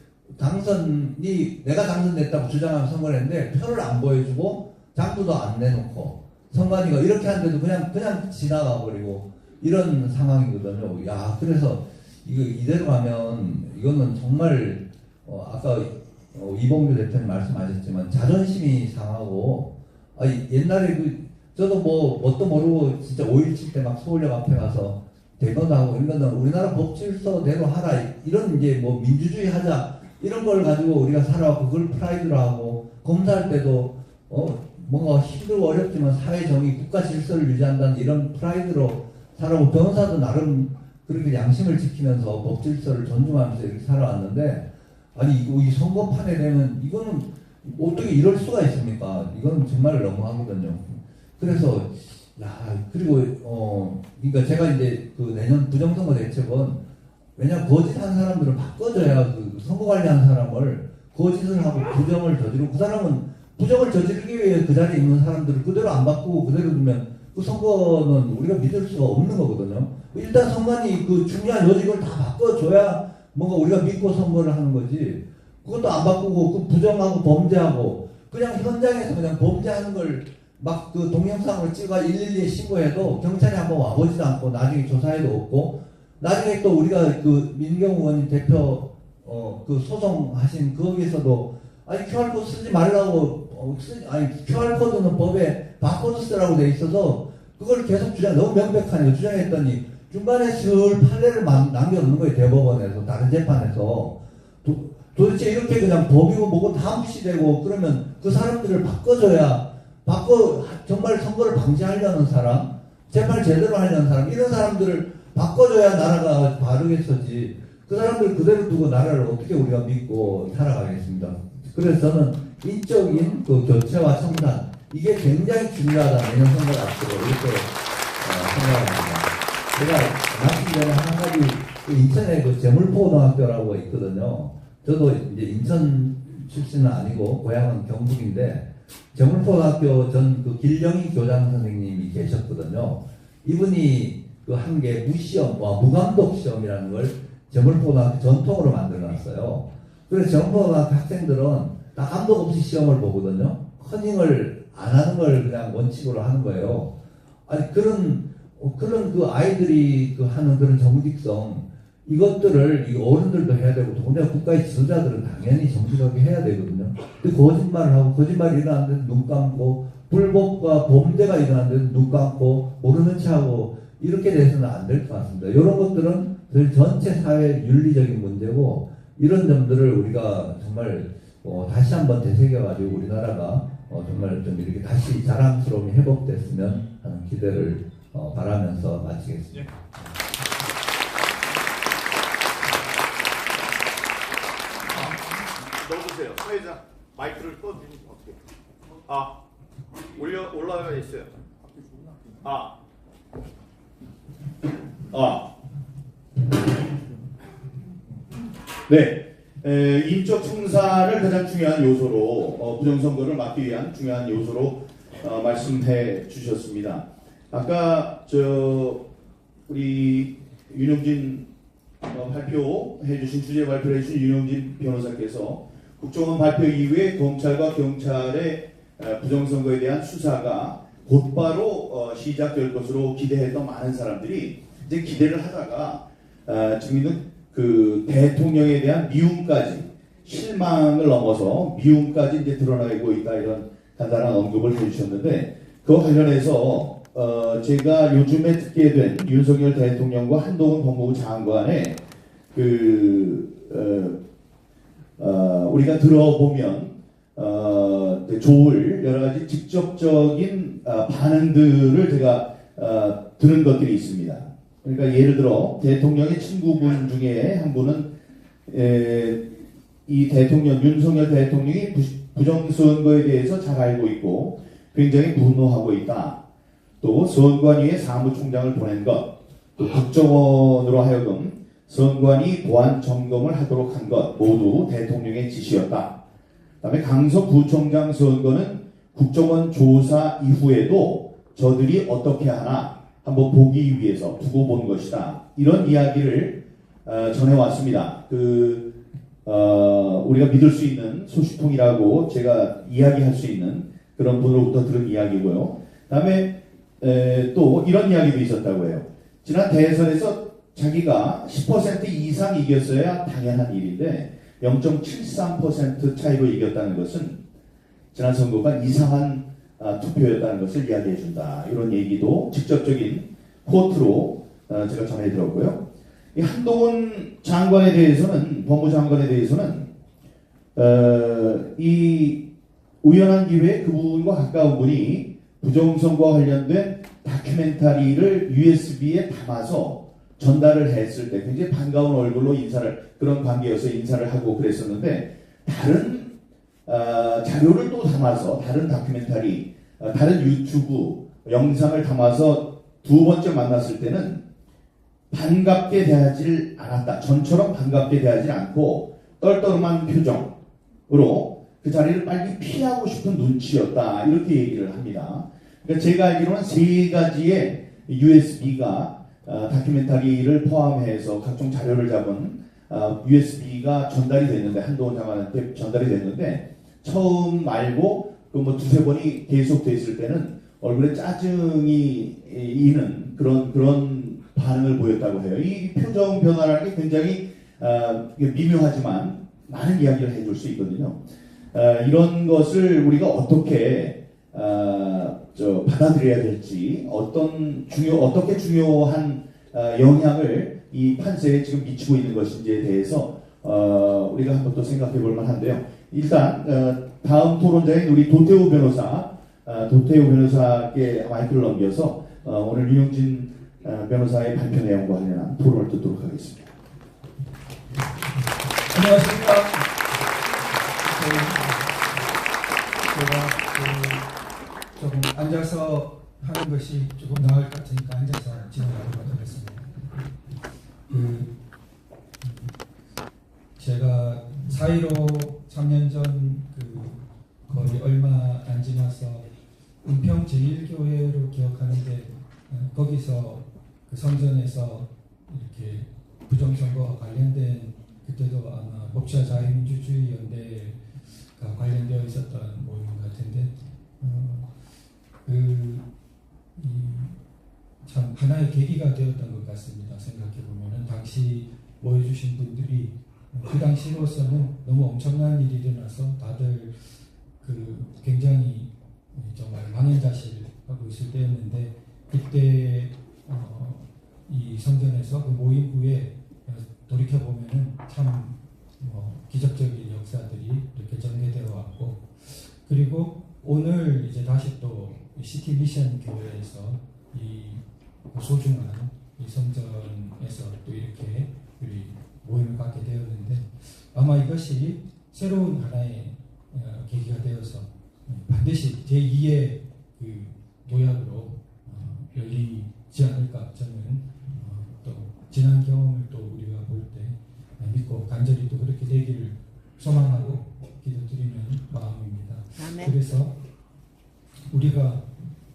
내가 당선됐다고 주장하면 선거를 했는데 표를 안 보여주고 장부도 안 내놓고 선관위가 이렇게 하는데도 그냥 지나가 버리고 이런 상황이거든요. 야, 그래서 이대로 가면 이거는 정말 아까 이봉규 대표님 말씀하셨지만 자존심이 상하고 옛날에 저도 뭐 뭣도 모르고 진짜 5.17 때 막 서울역 앞에 가서 대거도 하고 이런 거는 우리나라 법질서대로 하라 이런 이제 뭐 민주주의 하자 이런 걸 가지고 우리가 살아왔고 그걸 프라이드로 하고 검사할 때도 뭔가 힘들고 어렵지만 사회 정의 국가 질서를 유지한다는 이런 프라이드로 살아오고 변호사도 나름 그렇게 양심을 지키면서 법 질서를 존중하면서 이렇게 살아왔는데 아니 이 선거판에 되면 이거는 어떻게 이럴 수가 있습니까? 이건 정말 너무하거든요. 그래서 그리고 그러니까 제가 이제 그 내년 부정선거 대책은 왜냐 거짓한 사람들을 바꿔줘야 그 선거 관리한 사람을 거짓을 하고 부정을 저지르고 그 사람은 부정을 저지르기 위해 그 자리에 있는 사람들을 그대로 안 바꾸고 그대로 두면 그 선거는 우리가 믿을 수가 없는 거거든요. 일단 선관위 그 중요한 요직을 다 바꿔줘야 뭔가 우리가 믿고 선거를 하는 거지. 그것도 안 바꾸고 그 부정하고 범죄하고 그냥 현장에서 그냥 범죄하는 걸 막 그 동영상으로 찍어 112에 신고해도 경찰이 한번 와보지도 않고 나중에 조사해도 없고 나중에 또 우리가 그 민경 의원님 대표 그 소송하신 거기서도 아니 QR코드 쓰지 말라고 QR코드는 법에 바코드 쓰라고 돼 있어서 그걸 계속 너무 명백하네요. 주장했더니 중간에 슬 판례를 남겨놓는 거예요. 대법원에서 다른 재판에서 도대체 이렇게 그냥 법이고 뭐고 다 무시되고 그러면 그 사람들을 바꿔줘야 정말 선거를 방지하려는 사람 재판을 제대로 하려는 사람 이런 사람들을 바꿔줘야 나라가 바르게 서지 그 사람들 그대로 두고 나라를 어떻게 우리가 믿고 살아가겠습니다. 그래서 저는 인적인 그 교체와 청산 이게 굉장히 중요하다. 내년 선거 앞으로 이렇게 생각합니다. 제가 마침 전에 한 가지 그 인천에 그 재물포고등학교라고 있거든요. 저도 이제 인천 출신은 아니고 고향은 경북인데 재물포고등학교 전 그 길령희 교장 선생님이 계셨거든요. 이분이 그 한 게 무감독 시험이라는 걸 재물포고등학교 전통으로 만들어놨어요. 그래서 재물포고등학교 학생들은 다 감독 없이 시험을 보거든요. 커닝을 안 하는 걸 그냥 원칙으로 하는 거예요. 아니 그런 그 아이들이 그 하는 그런 정직성 이것들을 어른들도 해야 되고 더군다나 국가의 지도자들은 당연히 정직하게 해야 되거든요. 근데 거짓말을 하고 거짓말이 일어나는데 눈 감고 불법과 범죄가 일어나는데 눈 감고 모르는 척하고 이렇게 돼서는 안 될 것 같습니다. 이런 것들은 저희 전체 사회 윤리적인 문제고 이런 점들을 우리가 정말 다시 한번 되새겨가지고 우리나라가 정말 좀 이렇게 다시 자랑스러움이 회복됐으면 하는 기대를 바라면서 마치겠습니다. 넣어주세요. 사회자 마이크를 꺼주면 어떻게? 올라가 있어요. 네. 인적 청산을 가장 중요한 요소로 부정선거를 막기 위한 중요한 요소로 말씀해 주셨습니다. 아까 우리 윤영진 발표해 주신 주제 발표를 해 주신 윤영진 변호사께서 국정원 발표 이후에 검찰과 경찰의 부정선거에 대한 수사가 곧바로 시작될 것으로 기대했던 많은 사람들이 이제 기대를 하다가 지금은 그 대통령에 대한 미움까지 실망을 넘어서 미움까지 이제 드러나고 있다 이런 간단한 언급을 해주셨는데 그와 관련해서 제가 요즘에 듣게 된 윤석열 대통령과 한동훈 법무부 장관의 우리가 들어보면 좋을 여러 가지 직접적인 반응들을 제가 들은 것들이 있습니다. 그러니까 예를 들어 대통령의 친구분 중에 한 분은 이 대통령 윤석열 대통령이 부정선거에 대해서 잘 알고 있고 굉장히 분노하고 있다. 또 선관위에 사무총장을 보낸 것, 또 국정원으로 하여금 선관위 보안 점검을 하도록 한 것 모두 대통령의 지시였다. 그다음에 강서 구청장 선거는 국정원 조사 이후에도 저들이 어떻게 하나 한번 보기 위해서 두고 본 것이다. 이런 이야기를 전해왔습니다. 우리가 믿을 수 있는 소식통이라고 제가 이야기할 수 있는 그런 분으로부터 들은 이야기고요. 그다음에 또 이런 이야기도 있었다고 해요. 지난 대선에서 자기가 10% 이상 이겼어야 당연한 일인데 0.73% 차이로 이겼다는 것은 지난 선거가 이상한 투표였다는 것을 이야기해 준다. 이런 얘기도 직접적인 코트로 제가 전해 들었고요. 이 한동훈 장관에 대해서는 법무장관에 대해서는 이 우연한 기회에 그분과 가까운 분이 부정선거와 관련된 다큐멘터리를 USB에 담아서 전달을 했을 때 굉장히 반가운 얼굴로 그런 관계여서 인사를 하고 그랬었는데 다른 자료를 또 담아서 다른 다큐멘터리, 다른 유튜브 영상을 담아서 두 번째 만났을 때는 반갑게 대하지 않았다. 전처럼 반갑게 대하지 않고 떨떠름한 표정으로 그 자리를 빨리 피하고 싶은 눈치였다. 이렇게 얘기를 합니다. 그러니까 제가 알기로는 3가지의 USB가 다큐멘터리를 포함해서 각종 자료를 잡은 USB가 전달이 됐는데 한동훈 장관한테 전달이 됐는데 처음 말고 뭐 두세 번이 계속됐을 때는 얼굴에 짜증이 있는 그런 반응을 보였다고 해요. 이 표정 변화라는 게 굉장히 미묘하지만 많은 이야기를 해줄 수 있거든요. 이런 것을 우리가 어떻게 받아들여야 될지 어떻게 중요한 영향을 이 판세에 지금 미치고 있는 것인지에 대해서 우리가 한번 또 생각해 볼 만한데요. 일단 다음 토론자인 우리 도태우 변호사께 마이크를 넘겨서 오늘 유영진 변호사의 발표 내용과 관련한 토론을 듣도록 하겠습니다. 안녕하십니까. 제가 조금 앉아서 하는 것이 조금 나을 것 같으니까 앉아서 진행하도록 하겠습니다. 제가 4.15 3년 전 거의 얼마 안 지나서 은평 제1교회로 기억하는데 거기서 그 성전에서 이렇게 부정선거와 관련된 그때도 아마 법치와 자유민주주의 연대가 관련되어 있었던 모임 같은데 참 하나의 계기가 되었던 것 같습니다. 생각해 보면은 당시 모여주신 분들이 그 당시로서는 너무 엄청난 일이 일어나서 다들 굉장히 정말 망연자실하고 있을 때였는데 그때 이 성전에서 그 모임 후에 돌이켜 보면은 참 기적적인 역사들이 이렇게 전개되어 왔고 그리고 오늘 이제 다시 또 시티 미션 교회에서 이 소중한 이 성전에서 또 이렇게 우리 모임을 갖게 되었는데 아마 이것이 새로운 하나의 계기가 되어서 반드시 제2의 그 도약으로 열리지 않을까 저는 또 지난 경험을 또 우리가 볼 때 믿고 간절히 또 그렇게 되기를 소망하고 기도드리는 마음입니다. 아멘. 그래서 우리가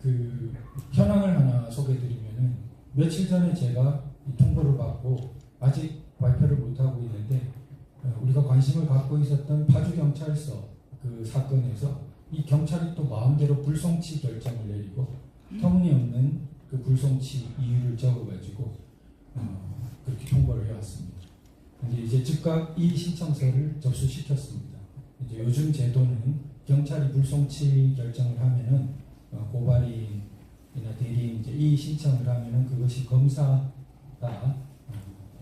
그 현황을 하나 소개해드리면은 며칠 전에 제가 통보를 받고 아직 발표를 못하고 있는데 우리가 관심을 갖고 있었던 파주경찰서 그 사건에서 이 경찰이 또 마음대로 불송치 결정을 내리고 터무니없는 그 불송치 이유를 적어가지고 그렇게 통보를 해왔습니다. 근데 이제 즉각 이 신청서를 접수시켰습니다. 이제 요즘 제도는 경찰이 불송치 결정을 하면은 고발인이나 대리인 이제 이 신청을 하면은 그것이 검사가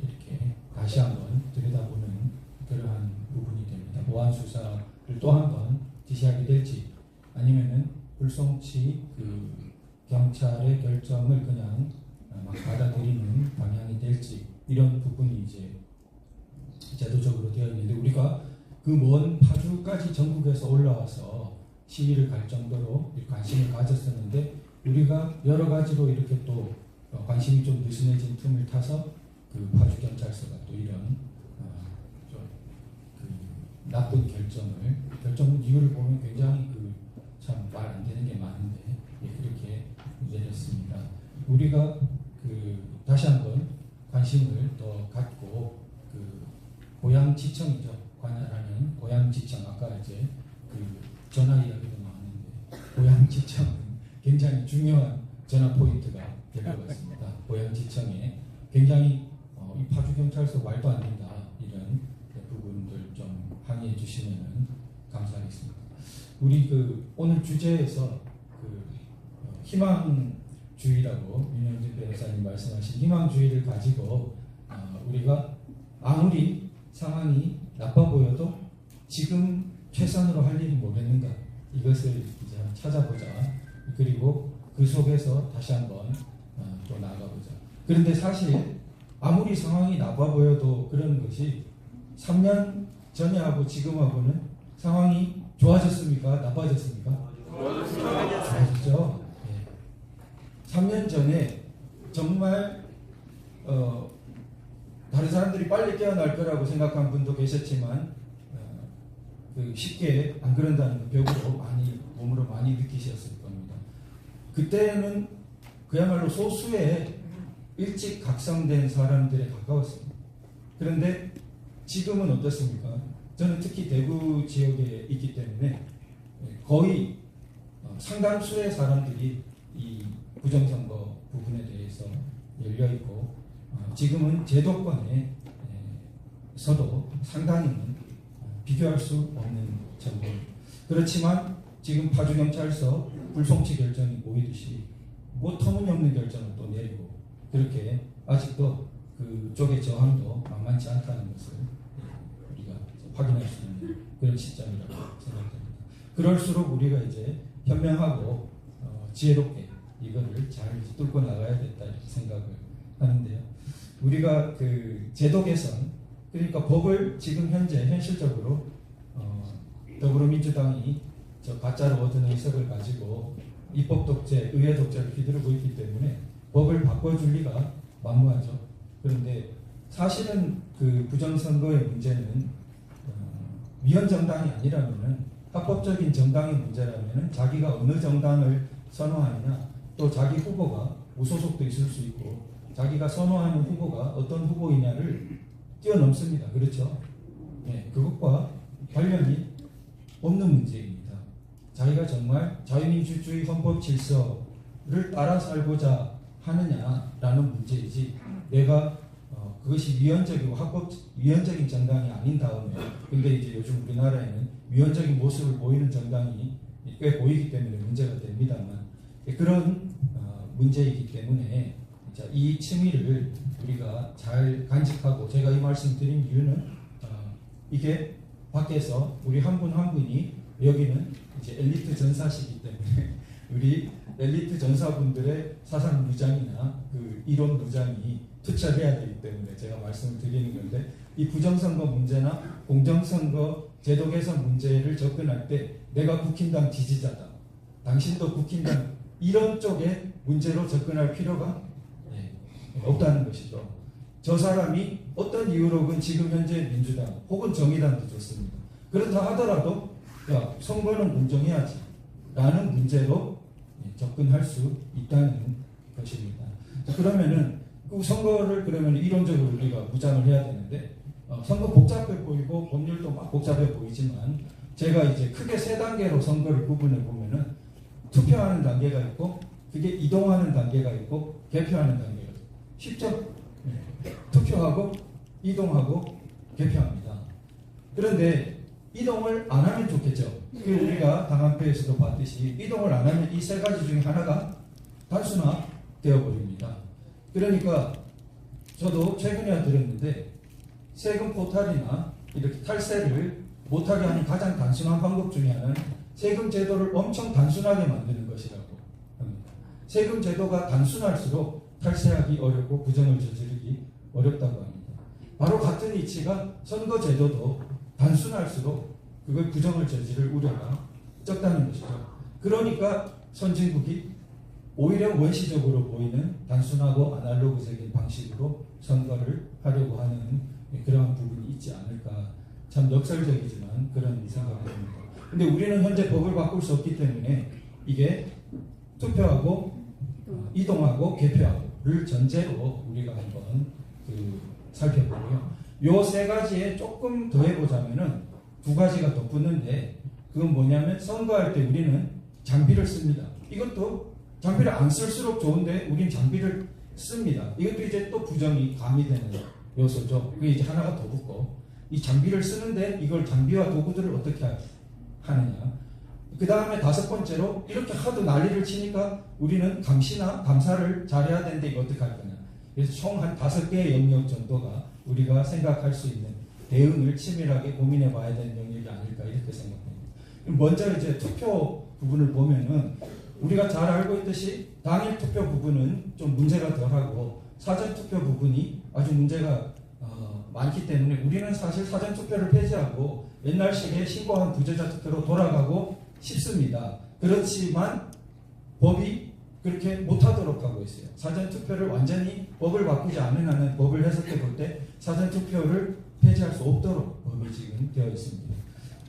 이렇게 다시 한번 들여다보는 그러한 부분이 됩니다. 보안 수사를 또 한번 지시하게 될지 아니면은 불송치 경찰의 결정을 그냥 막 받아들이는 방향이 될지 이런 부분이 이제 제도적으로 되어 있는데 우리가 그 먼 파주까지 전국에서 올라와서 시위를 갈 정도로 관심을 가졌었는데 우리가 여러 가지로 이렇게 또 관심이 좀 느슨해진 틈을 타서 그 파주 경찰서가 또 이런 좀 나쁜 결정 이유를 보면 굉장히 참 말 안 되는 게 많은데 그렇게 내렸습니다. 우리가 다시 한번 관심을 더 갖고 고양지청이죠. 관할하는 고양지청 아까 이제 전화 이야기도 나왔는데 고양지청은 굉장히 중요한 전화 포인트가 될 것 같습니다. 고양지청에 굉장히 이 파주 경찰서 말도 안 된다 이런 부분들 좀 항의해 주시면 감사하겠습니다. 우리 오늘 주제에서 희망주의라고 윤영진 변호사님 말씀하신 희망주의를 가지고 우리가 아무리 상황이 나빠 보여도 지금 최선으로 할 일이 뭐겠는가 이것을 이제 한번 찾아보자. 그리고 그 속에서 다시 한번 또 나가보자. 그런데 사실 아무리 상황이 나빠 보여도 그런 것이 3년 전에 하고 지금하고는 상황이 좋아졌습니까? 나빠졌습니까? 좋아졌죠. 3년 전에 정말 다른 사람들이 빨리 깨어날 거라고 생각한 분도 계셨지만 쉽게 안 그런다는 벽으로 몸으로 많이 느끼셨을 겁니다. 그때는 그야말로 소수의 일찍 각성된 사람들에 가까웠습니다. 그런데 지금은 어떻습니까? 저는 특히 대구 지역에 있기 때문에 거의 상당수의 사람들이 이 부정선거 부분에 대해서 열려있고 지금은 제도권에서도 상당히는 비교할 수 없는 정도. 그렇지만 지금 파주경찰서 불송치 결정이 보이듯이 뭐 터무니없는 결정을 또 내리고 그렇게 아직도 그쪽의 저항도 만만치 않다는 것을 우리가 확인할 수 있는 그런 시점이라고 생각됩니다. 그럴수록 우리가 이제 현명하고 지혜롭게 이거를 잘 뚫고 나가야겠다 이렇게 생각을 하는데요. 우리가 제도 개선 그러니까 법을 지금 현실적으로 더불어민주당이 저 가짜로 얻은 의석을 가지고 입법 독재, 의회 독재를 휘두르고 있기 때문에 법을 바꿔줄 리가 만무하죠. 그런데 사실은 부정선거의 문제는 위헌정당이 아니라면은 합법적인 정당의 문제라면은 자기가 어느 정당을 선호하느냐 또 자기 후보가 무소속도 있을 수 있고 자기가 선호하는 후보가 어떤 후보이냐를 뛰어넘습니다. 그렇죠? 네, 그것과 관련이 없는 문제입니다. 자기가 정말 자유민주주의 헌법 질서를 따라 살고자 하느냐라는 문제이지 내가 그것이 위헌적이고 위헌적인 정당이 아닌 다음에 근데 이제 요즘 우리나라에는 위헌적인 모습을 보이는 정당이 꽤 보이기 때문에 문제가 됩니다만 그런 문제이기 때문에 이 층위를 우리가 잘 간직하고 제가 이 말씀 드린 이유는 이게 밖에서 우리 한 분 한 분이 여기는 이제 엘리트 전사시기 때문에 우리 엘리트 전사분들의 사상 무장이나 이론 무장이 투철해야 되기 때문에 제가 말씀을 드리는 건데 이 부정선거 문제나 공정선거 제도 개선 문제를 접근할 때 내가 국힘당 지지자다. 당신도 국힘당 이런 쪽의 문제로 접근할 필요가 없다는 것이죠. 저 사람이 어떤 이유로건 지금 현재 민주당 혹은 정의당도 좋습니다. 그렇다 하더라도 야, 선거는 공정해야지 라는 문제로 접근할 수 있다는 것입니다. 자, 그러면은 그 선거를 그러면 이론적으로 우리가 무장을 해야 되는데 선거 복잡해 보이고 법률도 막 복잡해 보이지만 제가 이제 크게 세 단계로 선거를 구분해 보면은 투표하는 단계가 있고 그게 이동하는 단계가 있고 개표하는 단계가 있고 쉽죠? 투표하고 이동하고 개표합니다. 그런데 이동을 안 하면 좋겠죠. 우리가 당한표에서도 봤듯이 이동을 안 하면 이 세 가지 중에 하나가 단순화 되어버립니다. 그러니까 저도 최근에 들었는데 세금 포탈이나 이렇게 탈세를 못하게 하는 가장 단순한 방법 중에 하나는 세금 제도를 엄청 단순하게 만드는 것이라고 합니다. 세금 제도가 단순할수록 탈세하기 어렵고 부정을 저지르기 어렵다고 합니다. 바로 같은 이치가 선거 제도도 단순할수록 그걸 부정을 저지를 우려가 적다는 것이죠. 그러니까 선진국이 오히려 원시적으로 보이는 단순하고 아날로그적인 방식으로 선거를 하려고 하는 그러한 부분이 있지 않을까. 참 역설적이지만 그런 생각을 합니다. 근데 우리는 현재 법을 바꿀 수 없기 때문에 이게 투표하고 이동하고 개표하고를 전제로 우리가 한번 살펴보고요. 요 세 가지에 조금 더 해보자면은 두 가지가 더 붙는데 그건 뭐냐면 선거할 때 우리는 장비를 씁니다. 이것도 장비를 안 쓸수록 좋은데 우린 장비를 씁니다. 이것도 이제 또 부정이 가미되는 요소죠. 그게 이제 하나가 더 붙고 이 장비를 쓰는데 이걸 장비와 도구들을 어떻게 하느냐. 그 다음에 다섯 번째로 이렇게 하도 난리를 치니까 우리는 감시나 감사를 잘해야 되는데 이거 어떻게 할 거냐. 그래서 총 한 5개의 영역 정도가 우리가 생각할 수 있는 대응을 치밀하게 고민해 봐야 되는 영역이 아닐까 이렇게 생각합니다. 먼저 이제 투표 부분을 보면은 우리가 잘 알고 있듯이 당일 투표 부분은 좀 문제가 덜하고 사전 투표 부분이 아주 문제가 많기 때문에 우리는 사실 사전 투표를 폐지하고 옛날식의 신고한 부재자 투표로 돌아가고 싶습니다. 그렇지만 법이 그렇게 못하도록 하고 있어요. 사전 투표를 완전히 법을 바꾸지 않는 한은 법을 해석해 볼 때 사전 투표를 폐지할 수 없도록 법이 지금 되어 있습니다.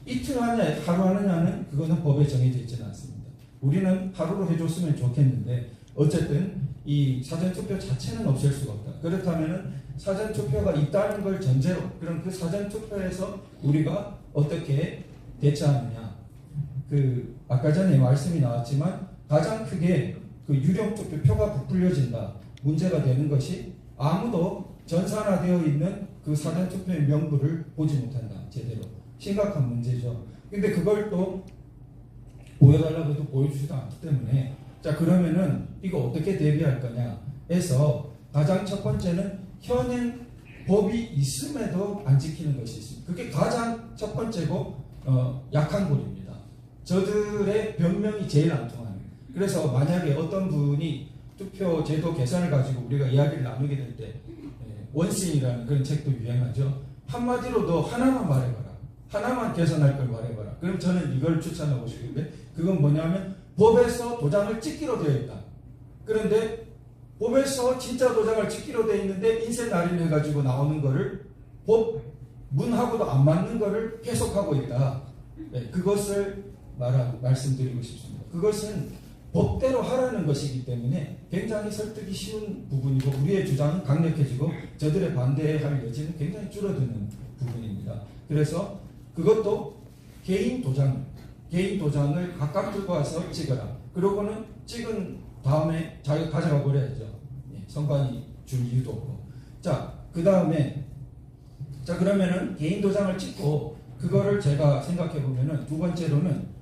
이틀 하냐 하루 하느냐는 그거는 법에 정해져 있지는 않습니다. 우리는 하루로 해줬으면 좋겠는데 어쨌든 이 사전 투표 자체는 없앨 수가 없다. 그렇다면은 사전 투표가 있다는 걸 전제로 그럼 그 사전 투표에서 우리가 어떻게 대처하느냐. 아까 전에 말씀이 나왔지만 가장 크게 그 유령 투표 표가 부풀려진다. 문제가 되는 것이 아무도 전산화되어 있는 그 사전 투표의 명부를 보지 못한다. 제대로. 심각한 문제죠. 근데 그걸 또 보여달라고 해도 보여주지도 않기 때문에 자 그러면은 이거 어떻게 대비할 거냐 해서 가장 첫 번째는 현행 법이 있음에도 안 지키는 것이 있습니다. 그게 가장 첫 번째고 약한 골입니다. 저들의 변명이 제일 안 통합니다. 그래서 만약에 어떤 분이 투표 제도 개선을 가지고 우리가 이야기를 나누게 될 때 원싱이라는 그런 책도 유행하죠. 한마디로 너 하나만 말해봐라. 하나만 개선할 걸 말해봐라. 그럼 저는 이걸 추천하고 싶은데 그건 뭐냐면 법에서 도장을 찍기로 되어 있다. 그런데 법에서 진짜 도장을 찍기로 되어 있는데 인쇄 날인해가지고 나오는 거를 법 문하고도 안 맞는 거를 해석하고 있다. 네, 그것을 말씀드리고 싶습니다. 그것은 법대로 하라는 것이기 때문에 굉장히 설득이 쉬운 부분이고 우리의 주장은 강력해지고 저들의 반대할 여지는 굉장히 줄어드는 부분입니다. 그래서 그것도 개인 도장을 각각 들고 와서 찍어라. 그러고는 찍은 다음에 자기가 가져가 버려야죠. 선관위 줄 이유도 없고. 그 다음에 그러면은 개인 도장을 찍고 그거를 제가 생각해 보면은 두 번째로는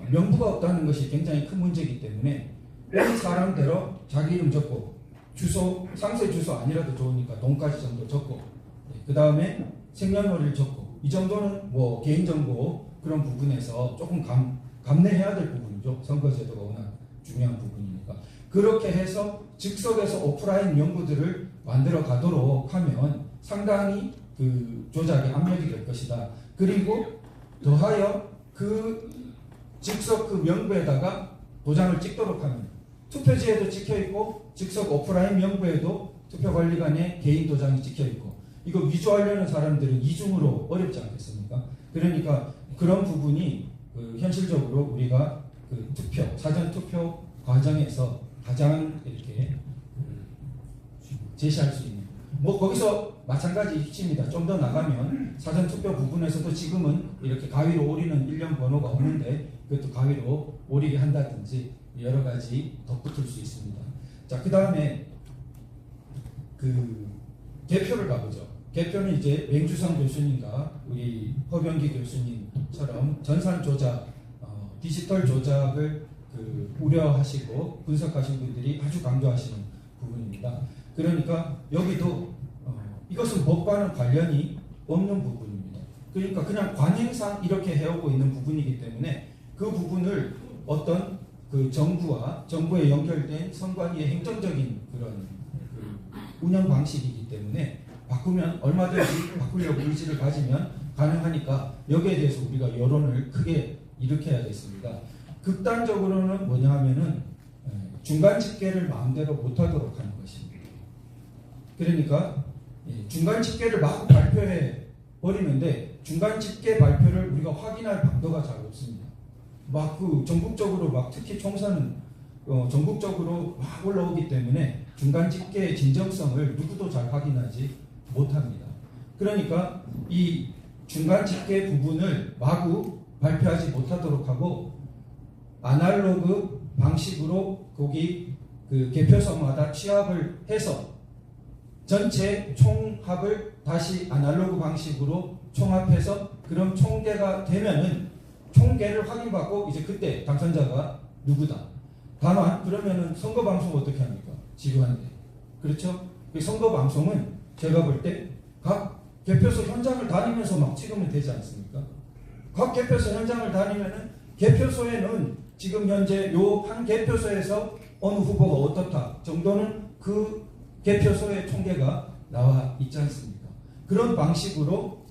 명부가 없다는 것이 굉장히 큰 문제이기 때문에 온 사람대로 자기 이름 적고 주소 상세 주소 아니라도 좋으니까 돈까지 정도 적고 그 다음에 생년월일 적고 이 정도는 뭐 개인정보 그런 부분에서 조금 감내해야 될 부분이죠. 선거제도가 워낙 중요한 부분이니까 그렇게 해서 즉석에서 오프라인 명부들을 만들어 가도록 하면 상당히 그 조작의 압력이 될 것이다. 그리고 더하여 그 즉석 그 명부에다가 도장을 찍도록 하면 투표지에도 찍혀있고 즉석 오프라인 명부에도 투표관리관의 개인 도장이 찍혀있고 이거 위조하려는 사람들은 이중으로 어렵지 않겠습니까? 그러니까 그런 부분이 현실적으로 우리가 그 사전 투표 과정에서 가장 이렇게 제시할 수 있는 뭐 거기서 마찬가지 이치입니다. 좀 더 나가면 사전 투표 부분에서도 지금은 이렇게 가위로 오리는 일련 번호가 없는데 그것도 가위로 오리게 한다든지 여러 가지 덧붙일 수 있습니다. 그 다음에 개표를 가보죠. 개표는 이제 맹주성 교수님과 우리 허병기 교수님처럼 전산 조작, 디지털 조작을 우려하시고 분석하신 분들이 아주 강조하시는 부분입니다. 그러니까 여기도 이것은 법과는 관련이 없는 부분입니다. 그러니까 그냥 관행상 이렇게 해오고 있는 부분이기 때문에 그 부분을 어떤 그 정부에 연결된 선관위의 행정적인 그런 운영 방식이기 때문에 바꾸면 얼마든지 바꾸려고 의지를 가지면 가능하니까 여기에 대해서 우리가 여론을 크게 일으켜야겠습니다. 극단적으로는 뭐냐 하면은 중간 집계를 마음대로 못하도록 하는 것입니다. 그러니까 중간 집계를 막 발표해 버리는데 중간 집계 발표를 우리가 확인할 방도가 잘 없습니다. 막 전국적으로 막 특히 총선은 전국적으로 막 올라오기 때문에 중간 집계의 진정성을 누구도 잘 확인하지 못합니다. 그러니까 이 중간 집계 부분을 마구 발표하지 못하도록 하고 아날로그 방식으로 거기 그 개표소마다 취합을 해서 전체 총합을 다시 아날로그 방식으로 총합해서 그럼 총계가 되면은 총계를 확인받고 이제 그때 당선자가 누구다. 다만 그러면은 선거 방송 어떻게 합니까? 지루한데. 그렇죠? 그 선거 방송은 제가 볼 때 각 개표소 현장을 다니면서 막 찍으면 되지 않습니까? 각 개표소 현장을 다니면은 개표소에는 지금 현재 요 한 개표소에서 어느 후보가 어떻다 정도는 그 개표소의 총계가 나와 있지 않습니까? 그런 방식으로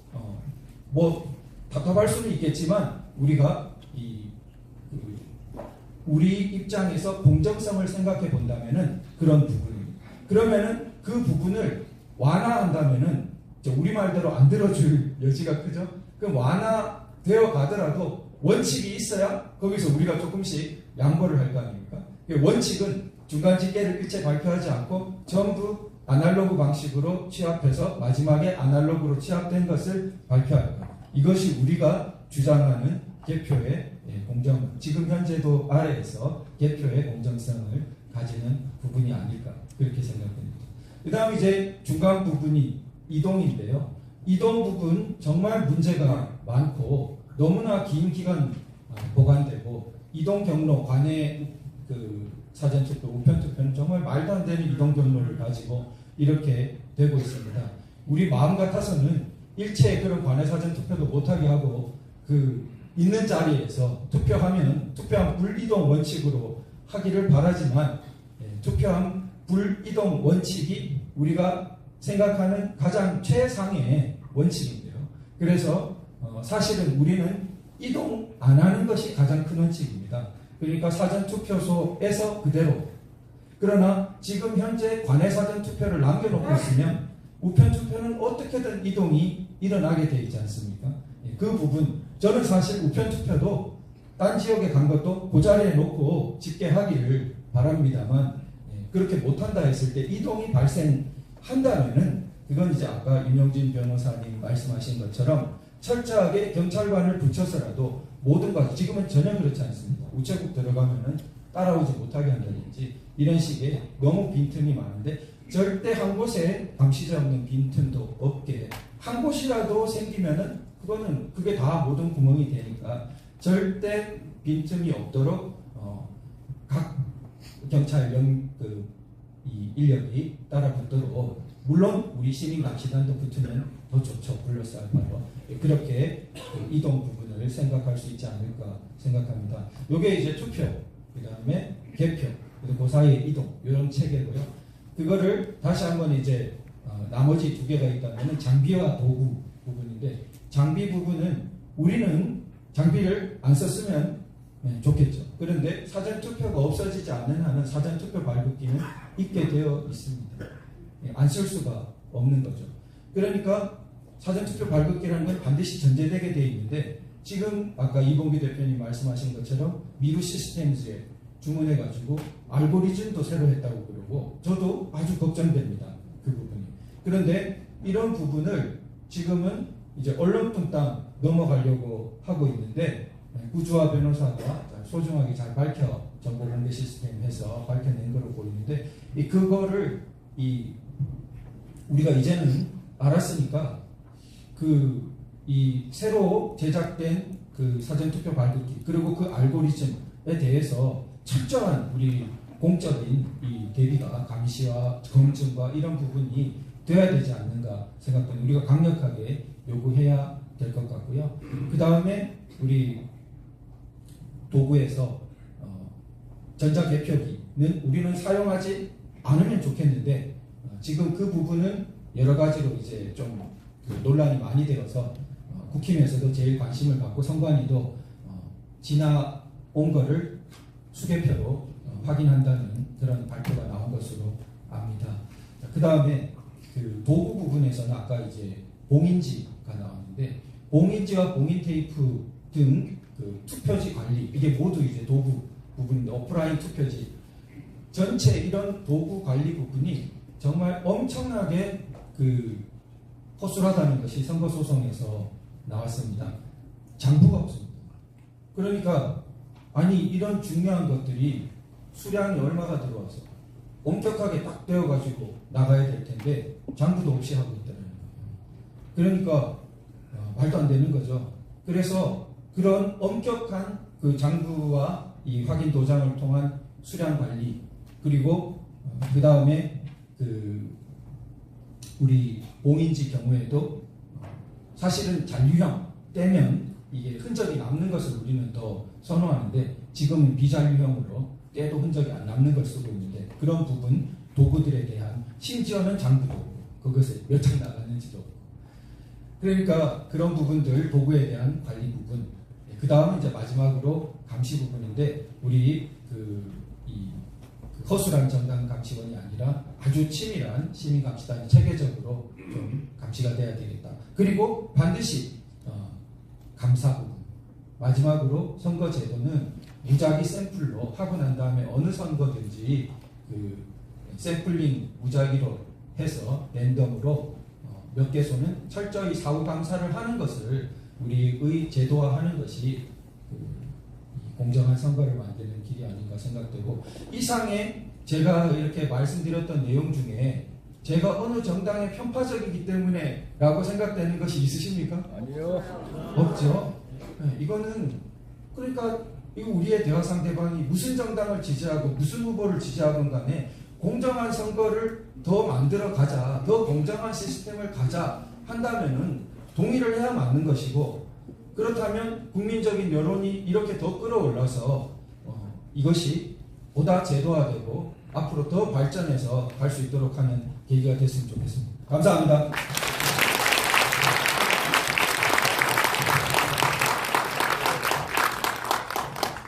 뭐 답답할 수는 있겠지만 우리가 우리 입장에서 공정성을 생각해 본다면은 그런 부분입니다. 그러면은 그 부분을 완화한다면은 우리 말대로 안 들어줄 여지가 크죠. 그럼 완화되어 가더라도 원칙이 있어야 거기서 우리가 조금씩 양보를 할 거 아닙니까? 원칙은 중간 집계를 끝에 발표하지 않고 전부 아날로그 방식으로 취합해서 마지막에 아날로그로 취합된 것을 발표할 것. 이것이 우리가 주장하는 개표의 공정, 지금 현재도 아래에서 개표의 공정성을 가지는 부분이 아닐까 그렇게 생각됩니다. 그 다음 이제 중간 부분이 이동인데요. 이동 부분 정말 문제가 많고 너무나 긴 기간 보관되고 이동 경로 관내 그 사전투표, 우편투표는 정말 말도 안 되는 이동 경로를 가지고 이렇게 되고 있습니다. 우리 마음 같아서는 일체 그런 관내 사전투표도 못하게 하고 그 있는 자리에서 투표하면 투표함 불이동 원칙으로 하기를 바라지만 투표함 불이동 원칙이 우리가 생각하는 가장 최상의 원칙인데요. 그래서 사실은 우리는 이동 안 하는 것이 가장 큰 원칙입니다. 그러니까 사전투표소에서 그대로. 그러나 지금 현재 관내 사전투표를 남겨놓고 있으면 우편투표는 어떻게든 이동이 일어나게 되어 있지 않습니까? 그 부분 저는 사실 우편투표도 딴 지역에 간 것도 그 자리에 놓고 집계하기를 바랍니다만 그렇게 못한다 했을 때 이동이 발생한다면은 그건 이제 아까 윤영진 변호사님 말씀하신 것처럼 철저하게 경찰관을 붙여서라도 모든 것 지금은 전혀 그렇지 않습니다. 우체국 들어가면은 따라오지 못하게 한다든지 이런 식의 너무 빈틈이 많은데 절대 한 곳에 감시자 없는 빈틈도 없게 한 곳이라도 생기면은 그게 다 모든 구멍이 되니까 절대 빈틈이 없도록 각 경찰 이 인력이 따라붙도록 물론 우리 시민 감시단도 붙으면 더 좋죠. 불러싸 바로 그렇게 이동 부분을 생각할 수 있지 않을까 생각합니다. 이게 이제 투표, 그 다음에 개표, 그리고 그 사이의 이동 이런 체계고요. 그거를 다시 한번 이제 나머지 두 개가 있다면 장비와 도구 부분인데 장비 부분은 우리는 장비를 안 썼으면 좋겠죠. 그런데 사전투표가 없어지지 않는 한은 사전투표 발급기는 있게 되어 있습니다. 안 쓸 수가 없는 거죠. 그러니까 사전투표 발급기라는 건 반드시 전제되게 되어 있는데 지금 아까 이봉규 대표님 말씀하신 것처럼 미루 시스템즈에 주문해가지고 알고리즘도 새로 했다고 그러고 저도 아주 걱정됩니다. 그 부분이. 그런데 이런 부분을 지금은 이제 언론 분당 넘어가려고 하고 있는데 구주화 변호사가 소중하게 잘 정보 공개 시스템 해서 밝혀낸 거로 보이는데 그거를 우리가 이제는 알았으니까 이 새로 제작된 그 사전투표 발급기 그리고 그 알고리즘에 대해서 철저한 우리 공적인 이 대비가 감시와 검증과 이런 부분이 돼야 되지 않는가 생각됩니다. 우리가 강력하게 요구해야 될 것 같고요. 그 다음에 우리 도구에서 전자개표기는 우리는 사용하지 않으면 좋겠는데 지금 그 부분은 여러 가지로 이제 좀 논란이 많이 되어서 국힘에서도 제일 관심을 갖고 선관위도 지나온 거를 수개표로 확인한다는 그런 발표가 나온 것으로 압니다. 그 다음에 그 도구 부분에서는 아까 이제 봉인지가 나왔는데 봉인지와 봉인 테이프 등 그 투표지 관리 이게 모두 이제 도구 부분인데 오프라인 투표지 전체 이런 도구 관리 부분이 정말 엄청나게 그 허술하다는 것이 선거소송에서 나왔습니다. 장부가 없습니다. 그러니까 아니 이런 중요한 것들이 수량이 얼마가 들어와서 엄격하게 딱 되어가지고 나가야 될 텐데 장부도 없이 하고 있다는 거예요. 그러니까 말도 안 되는 거죠. 그래서 그런 엄격한 그 장부와 이 확인 도장을 통한 수량 관리 그리고 그 다음에 그 우리 봉인지 경우에도 사실은 잔류형 떼면 이게 흔적이 남는 것을 우리는 더 선호하는데 지금은 비잔류형으로 떼도 흔적이 안 남는 걸 쓰고 있는데 그런 부분 도구들에 대한 심지어는 장부도 그것을 몇 장 나갔는지도 없고 그러니까 그런 부분들 도구에 대한 관리 부분 그 다음은 이제 마지막으로 감시 부분인데 우리 이 허술한 정당 감시원이 아니라 아주 치밀한 시민 감시단이 체계적으로 좀 감시가 돼야 되겠다. 그리고 반드시 감사 부분. 마지막으로 선거제도는 무작위 샘플로 하고 난 다음에 어느 선거든지 그 샘플링 무작위로 해서 랜덤으로 몇 개소는 철저히 사후 감사를 하는 것을 우리의 제도화하는 것이 공정한 선거를 만드는 길이 아닌가 생각되고 이상의 제가 이렇게 말씀드렸던 내용 중에 제가 어느 정당에 편파적이기 때문에 라고 생각되는 것이 있으십니까? 아니요. 없죠. 네, 이거는 그러니까 이거 우리의 대화 상대방이 무슨 정당을 지지하고 무슨 후보를 지지하건 간에 공정한 선거를 더 만들어 가자, 더 공정한 시스템을 가자 한다면은 동의를 해야 맞는 것이고 그렇다면 국민적인 여론이 이렇게 더 끌어올라서 이것이 보다 제도화되고 앞으로 더 발전해서 갈 수 있도록 하는 계기가 됐으면 좋겠습니다. 감사합니다.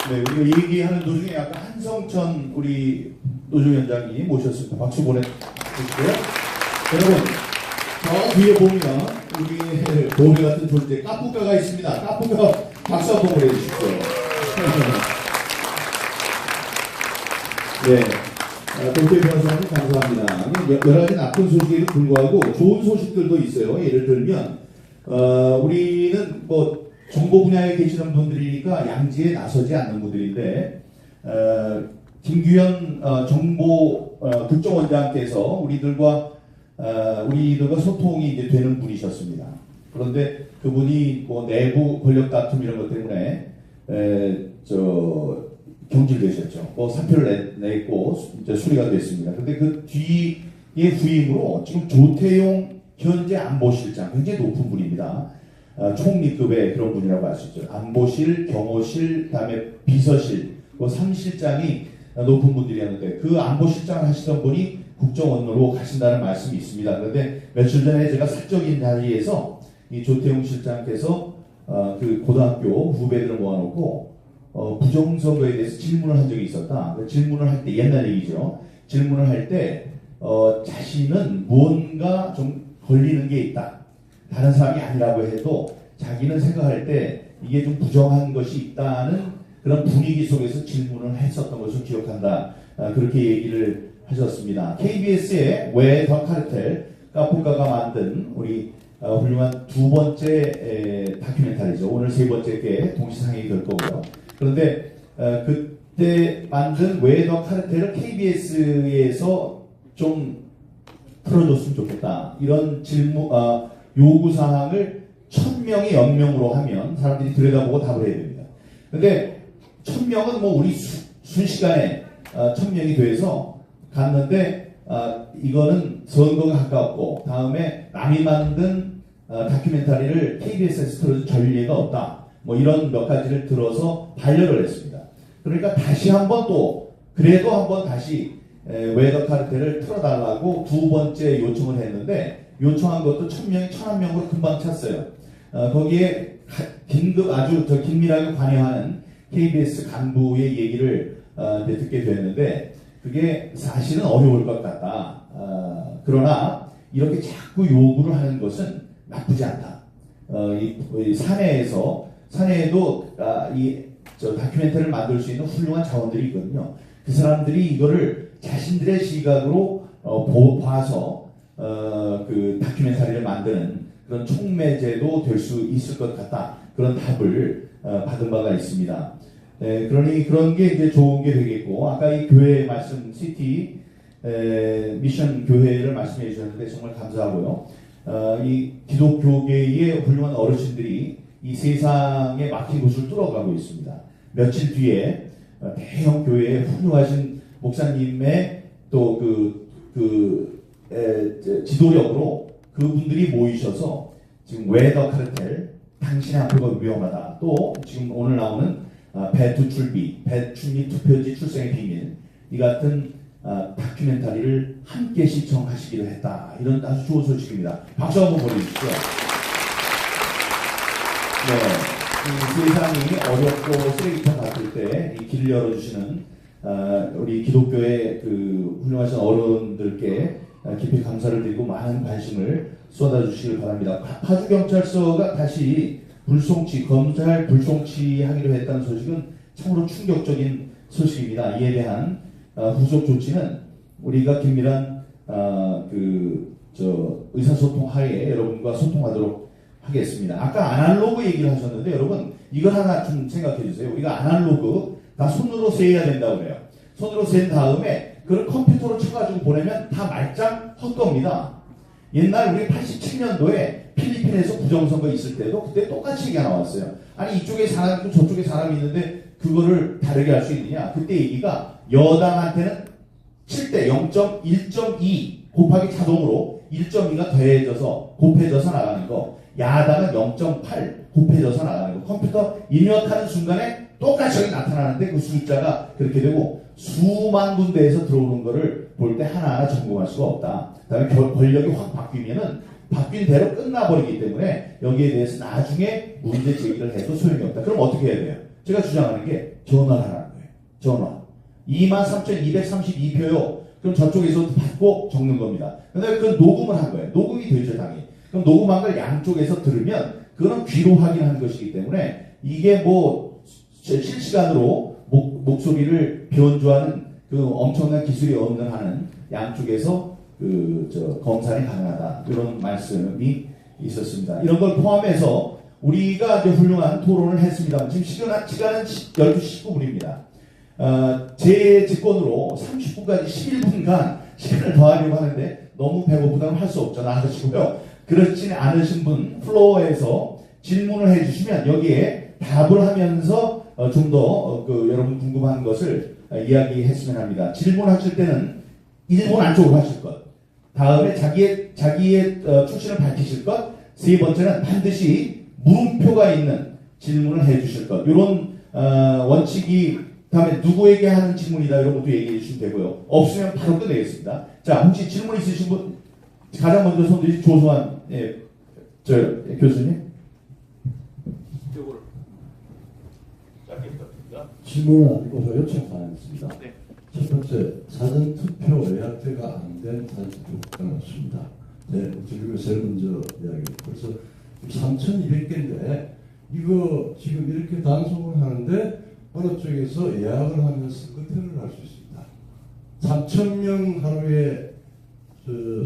네, 우리가 얘기하는 도중에 약간 한성천 우리 노조위원장이 모셨습니다. 박수 보내주시고요. 여러분, 저 뒤에 보면 우리 도배 같은 존재 까뿌까가 있습니다. 까뿌까 박수 한번 보내주십시오. 네, 도배 변호사님 감사합니다. 여러 가지 나쁜 소식에도 불구하고 좋은 소식들도 있어요. 예를 들면 우리는 뭐 정보 분야에 계시는 분들이니까 양지에 나서지 않는 분들인데 김규현 정보 국정원장께서 우리들과 소통이 이제 되는 분이셨습니다. 그런데 그분이 뭐 내부 권력 다툼 이런 것 때문에 경질되셨죠. 뭐 사표를 냈고 이제 수리가 됐습니다. 그런데 그 뒤에 후임으로 지금 조태용 현재 안보실장 굉장히 높은 분입니다. 총리급의 그런 분이라고 할 수 있죠. 안보실, 경호실, 그다음에 비서실, 그 3실장이 높은 분들이었는데 그 안보실장을 하시던 분이 국정원으로 가신다는 말씀이 있습니다. 그런데 며칠 전에 제가 사적인 자리에서 이 조태용 실장께서 그 고등학교 후배들을 모아놓고 부정선거에 대해서 질문을 한 적이 있었다. 질문을 할 때 옛날 얘기죠. 질문을 할 때 자신은 무언가 좀 걸리는 게 있다. 다른 사람이 아니라고 해도 자기는 생각할 때 이게 좀 부정한 것이 있다는 그런 분위기 속에서 질문을 했었던 것을 기억한다. 그렇게 얘기를 하셨습니다. KBS의 왜 더 카르텔 까뿌까가 만든 우리 훌륭한 두 번째 다큐멘터리죠. 오늘 세 번째께 동시 상영이 될 거고요. 그런데 그때 만든 왜 더 카르텔을 KBS에서 좀 틀어줬으면 좋겠다. 이런 요구 사항을 1000명이 연명으로 하면 사람들이 들여다보고 답을 해야 됩니다. 근데 1000명은 뭐 우리 순식간에 1000명이 돼서 갔는데 이거는 선거가 가깝고 다음에 남이 만든 다큐멘터리를 KBS에서 틀어줄 전례가 없다. 뭐 이런 몇 가지를 들어서 반려를 했습니다. 그러니까 다시 한번 또 그래도 한번 다시 웨더 카르텔을 틀어달라고 두 번째 요청을 했는데 요청한 것도 1000명이 1001명으로 금방 찼어요. 거기에 아주 긴밀하게 관여하는 KBS 간부의 얘기를 이제 듣게 됐는데 그게 사실은 어려울 것 같다. 그러나 이렇게 자꾸 요구를 하는 것은 나쁘지 않다. 이 사내에도 다큐멘터리를 만들 수 있는 훌륭한 자원들이 있거든요. 그 사람들이 이거를 자신들의 시각으로 봐서 그 다큐멘터리를 만드는 그런 촉매제도 될 수 있을 것 같다. 그런 답을 받은 바가 있습니다. 그러니 그런 게 이제 좋은 게 되겠고 아까 이 교회 말씀 시티 미션 교회를 말씀해 주셨는데 정말 감사하고요. 이 기독교계의 훌륭한 어르신들이 이 세상에 막힌 곳을 뚫어가고 있습니다. 며칠 뒤에 대형 교회의 훌륭하신 목사님의 또 지도력으로 그분들이 모이셔서 지금 웨더 카르텔 당신의 앞으로가 위험하다. 또 지금 오늘 나오는 배출미 투표지 출생의 비밀 이 같은 다큐멘터리를 함께 시청하시기로 했다. 이런 아주 좋은 소식입니다. 박수 한번 보내주시죠. 네, 세상이 어렵고 쓰레기통 같을 때 이 길을 열어주시는 우리 기독교의 그 훌륭하신 어른들께 깊이 감사를 드리고 많은 관심을 쏟아주시길 바랍니다. 파주경찰서가 다시 검찰 불송치하기로 했다는 소식은 참으로 충격적인 소식입니다. 이에 대한 후속 조치는 우리가 긴밀한 의사소통 하에 여러분과 소통하도록 하겠습니다. 아까 아날로그 얘기를 하셨는데 여러분 이걸 하나 좀 생각해 주세요. 우리가 아날로그 다 손으로 세야 된다고 그래요. 손으로 센 다음에 그걸 컴퓨터로 쳐가지고 보내면 다 말짱 헛겁니다. 옛날 우리 87년도에 필리핀에서 부정선거 있을 때도 그때 똑같이 얘기가 나왔어요. 아니 이쪽에 사람 있고 저쪽에 사람이 있는데 그거를 다르게 할 수 있느냐. 그때 얘기가 여당한테는 7대 0.1.2 곱하기 자동으로 1.2가 곱해져서 나가는 거. 야당은 0.8 곱해져서 나가는 거. 컴퓨터 입력하는 순간에 똑같이 여기 나타나는데 그 숫자가 그렇게 되고 수만 군데에서 들어오는 거를 볼 때 하나하나 점검할 수가 없다. 그다음에 권력이 확 바뀌면은 바뀐 대로 끝나버리기 때문에 여기에 대해서 나중에 문제 제기를 해도 소용이 없다. 그럼 어떻게 해야 돼요? 제가 주장하는 게 전화를 하라는 거예요. 전화. 23,232표요. 그럼 저쪽에서 받고 적는 겁니다. 근데 그 녹음을 한 거예요. 녹음이 되죠, 당연히. 그럼 녹음한 걸 양쪽에서 들으면 그거는 귀로 확인하는 것이기 때문에 이게 뭐 실시간으로 목소리를 변조하는 그 엄청난 기술이 없는 한은 양쪽에서 검사이 가능하다. 이런 말씀이 있었습니다. 이런 걸 포함해서 우리가 이제 훌륭한 토론을 했습니다. 지금 시간은 12시 19분입니다. 제 직권으로 30분까지 11분간 시간을 더하려고 하는데 너무 배고프다면 할 수 없죠. 나가시고요. 그렇지 않으신 분 플로어에서 질문을 해주시면 여기에 답을 하면서 좀 더 여러분 궁금한 것을 이야기했으면 합니다. 질문하실 때는 1분 안쪽으로 하실 것. 다음에 자기의 출신을 밝히실 것. 세 번째는 반드시 물음표가 있는 질문을 해주실 것. 이런 원칙이 다음에 누구에게 하는 질문이다 이런 것도 얘기해 주시면 되고요. 없으면 바로 끝내겠습니다. 자, 혹시 질문 있으신 분 가장 먼저 손 드신 조소환 교수님. 이거를 짧게 부탁드립니다. 질문은 아니고 요청 사항입니다. 네. 첫 번째, 사전투표 예약제가 안 된 사전투표가 맞습니다. 네, 지금 제일 먼저 이야기. 그래서 3,200개인데 이거 지금 이렇게 단속을 하는데 어느 쪽에서 예약을 하면서 끝을 할 수 있습니다. 3,000명 하루에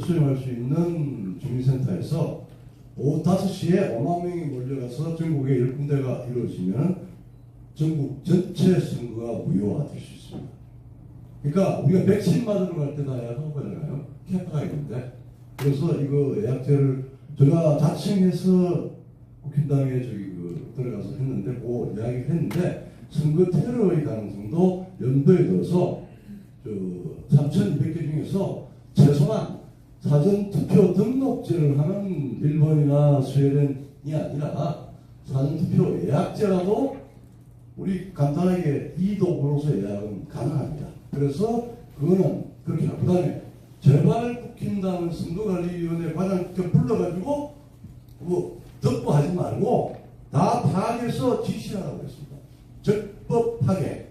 수용할 수 있는 주민센터에서 오후 5시에 5만 명이 몰려가서 전국에 10군데가 이루어지면 전국 전체 선거가 무효화될 수 있습니다. 그러니까 우리가 백신 맞으러 갈 때 다 예약하고 가잖아요. 캐파가 있는데 그래서 이거 예약제를 제가 자청해서 국힘당에 들어가서 했는데 그 이야기를 했는데 선거 테러의 가능성도 염두에 둬서 3,200개 중에서 최소한 사전투표 등록제를 하는 일본이나 스웨덴이 아니라 사전투표 예약제라도 우리 간단하게 이도구로서 예약은 가능합니다. 그래서 그거는 그렇게 하고 그다음에 제발 국힘당 선거관리위원회 과장급 불러가지고 뭐 덮보하지 말고 다 파악해서 지시하라고 했습니다. 적법하게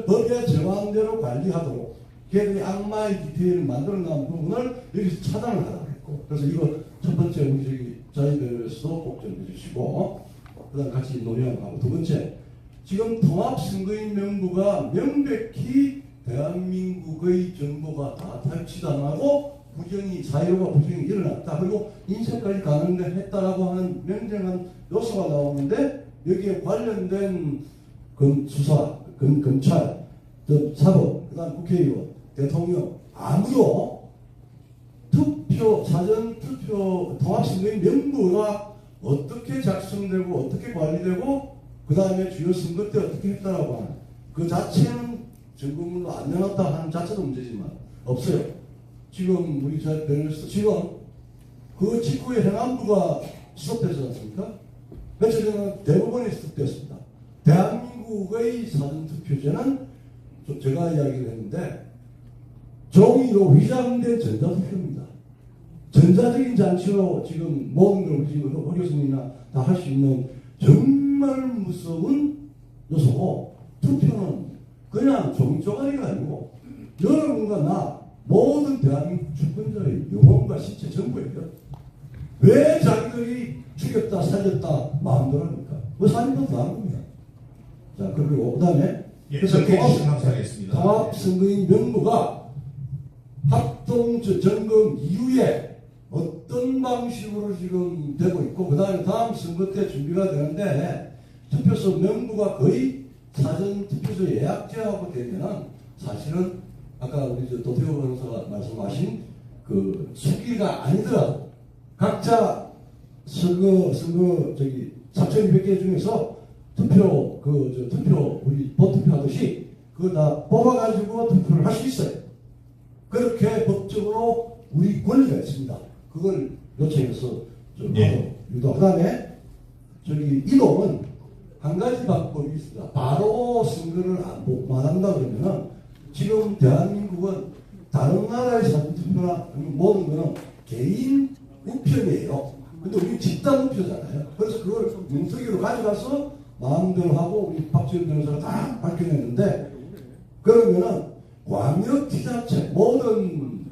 법의 정황대로 관리하도록 걔들이 악마의 디테일을 만들어 놓은 부분을 여기서 차단을 하라고 했고 그래서 이거 첫 번째 우리 자유대회에서도 꼭 좀 해주시고 그 다음 같이 논의하고 두 번째 지금 통합선거인 명부가 명백히 대한민국의 정보가 다 탈취당하고 부정이 사유가 부정이 일어났다 그리고 인쇄까지 가능했다라고 하는 명정한 요소가 나오는데 여기에 관련된 수사, 검찰, 사법, 그다음 국회의원, 대통령 아무도 사전 투표 통합선거인 명부가 어떻게 작성되고 어떻게 관리되고 그 다음에 주요 선거 때 어떻게 했다라고 하는 그 자체는 점검문으로 안 내놨다 하는 자체도 문제지만 없어요. 지금 우리 변호사 지금 그 직후에 행안부가 수습되지 않습니까? 며칠 전에 대법원이 수습됐습니다. 대한민국의 사전투표제는 제가 이야기를 했는데 종이로 위장된 전자투표입니다. 전자적인 장치로 지금 모든 걸 지금 허 교수님이나 다 할 수 있는 정말 무서운 요소고 투표는 그냥 종이 쪼가리가 아니고 여러분과 나 모든 대한민국 주권자의 영혼과 신체 전부예요. 왜 자기들이 죽였다 살렸다 마음대로 합니까? 그 살인도 다 한 겁니다. 자 그리고 그 다음에 그래서 감사하겠습니다. 통합선거인 명부가 합동 점검 이후에 어떤 방식으로 지금 되고 있고 그 다음에 다음 선거 때 준비가 되는데 투표소 명부가 거의 사전 투표소 예약제하고 되면은 사실은 아까 우리 도태호 변호사가 말씀하신 그 수기가 아니더라도 각자 선거 3,200개 중에서 투표 우리 본투표 하듯이 그거 다 뽑아가지고 투표를 할 수 있어요. 그렇게 법적으로 우리 권리가 있습니다. 그걸 요청해서 좀 유도. 그다음에 이동은 한 가지 방법이 있습니다. 바로 선거를 안 한다 그러면은 지금 대한민국은 다른 나라의 사전투표나 모든 거는 개인 우편이에요. 근데 우리 집단 우표잖아요. 그래서 그걸 문서기로 가져가서 마음대로 하고 우리 박지원 변호사가 다 밝혀냈는데 그러면은 광역지자체 모든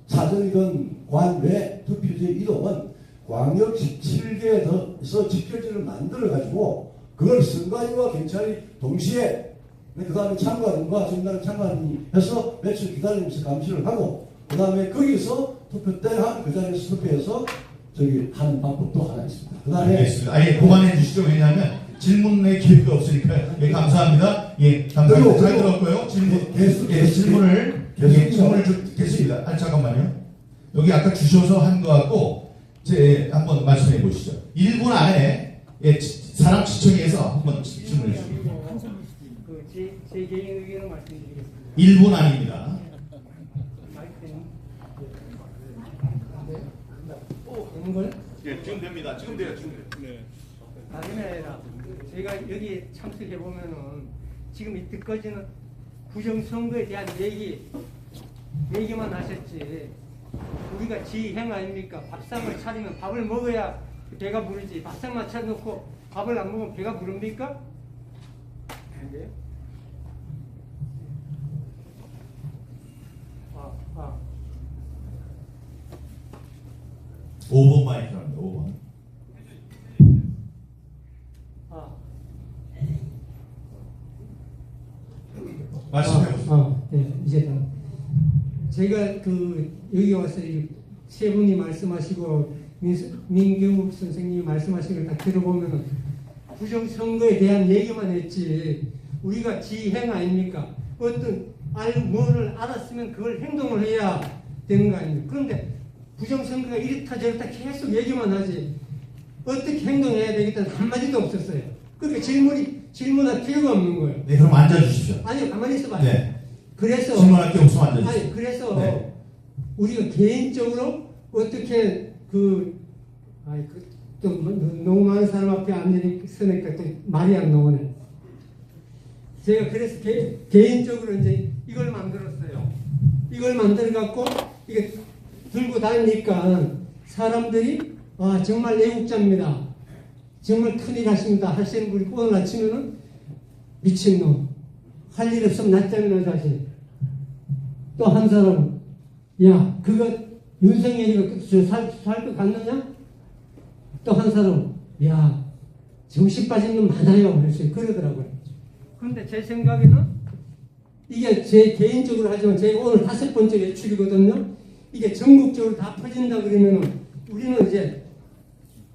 사전이든 관외 투표지 이동은 광역 17개에서 직결지를 만들어가지고 그걸 선관위와 경찰이 동시에 그 다음에 참관인과 전날 참관이 해서 며칠 기다리면서 감시를 하고 그 다음에 거기서 투표 때 한 그 자리에서 투표해서 하는 방법도 하나 있습니다. 그 다음에 알겠습니다. 아예 그만해 주시죠. 왜냐하면 질문의 기회가 없으니까요. 예, 감사합니다. 예, 감사합니다. 잘 들었고요. 질문을 듣겠습니다. 잠깐만요. 여기 아까 주셔서 한 거 같고 한번 말씀해 보시죠. 1분 안에 사람 시청에서 한번 질문해 주시죠. 제 개인 의견을 말씀드리겠습니다. 1분 안입니다. 되는 걸? 예, 지금 됩니다. 지금 돼요. 지금 돼요. 다름이 아니라 저희가 여기 참석해 보면은 지금 이 듣거지는 부정선거에 대한 얘기만 하셨지. 우리가 지행 아닙니까? 밥상을 차리면 밥을 먹어야 배가 부르지. 밥상만 차려놓고 밥을 안 먹으면 배가 부릅니까? 안 돼요? 5번 마이크랍니다. 5번. 말씀해 보세요. 네, 이제 제가 여기 와서 세 분이 말씀하시고 민경욱 선생님이 말씀하신 걸 다 들어보면 부정선거에 대한 얘기만 했지 우리가 지행 아닙니까? 어떤 뭐를 알았으면 그걸 행동을 해야 되는 거 아닙니까? 그런데 부정선거가 이렇다 저렇다 계속 얘기만 하지 어떻게 행동해야 되겠다는 한마디도 없었어요. 그러니까 질문할 필요가 없는 거예요. 네, 그럼 앉아주십시오. 아니 가만히 있어봐요. 네. 그래서 질문할 게 없으면 앉아주십시오. 아니 그래서 네. 우리가 개인적으로 어떻게 또 너무 많은 사람 앞에 앉으니까 또 말이 안 나오네. 제가 그래서 개인적으로 이제 이걸 만들었어요. 이걸 만들어 갖고 이게 들고 다니니까 사람들이 아 정말 애국자입니다. 정말 큰일 하십니다. 하시는 분이 오늘 아침에는 미친놈. 할 일 없으면 낮잠이나 자지. 또 한 사람 야 그거 윤석열이가 살 것 같느냐? 또 한 사람 야 정신 빠진 놈 많아요. 그래서 그러더라고요. 그런데 제 생각에는 이게 제 개인적으로 하지만 제가 오늘 5번째 외출이거든요. 이게 전국적으로 다 퍼진다 그러면은 우리는 이제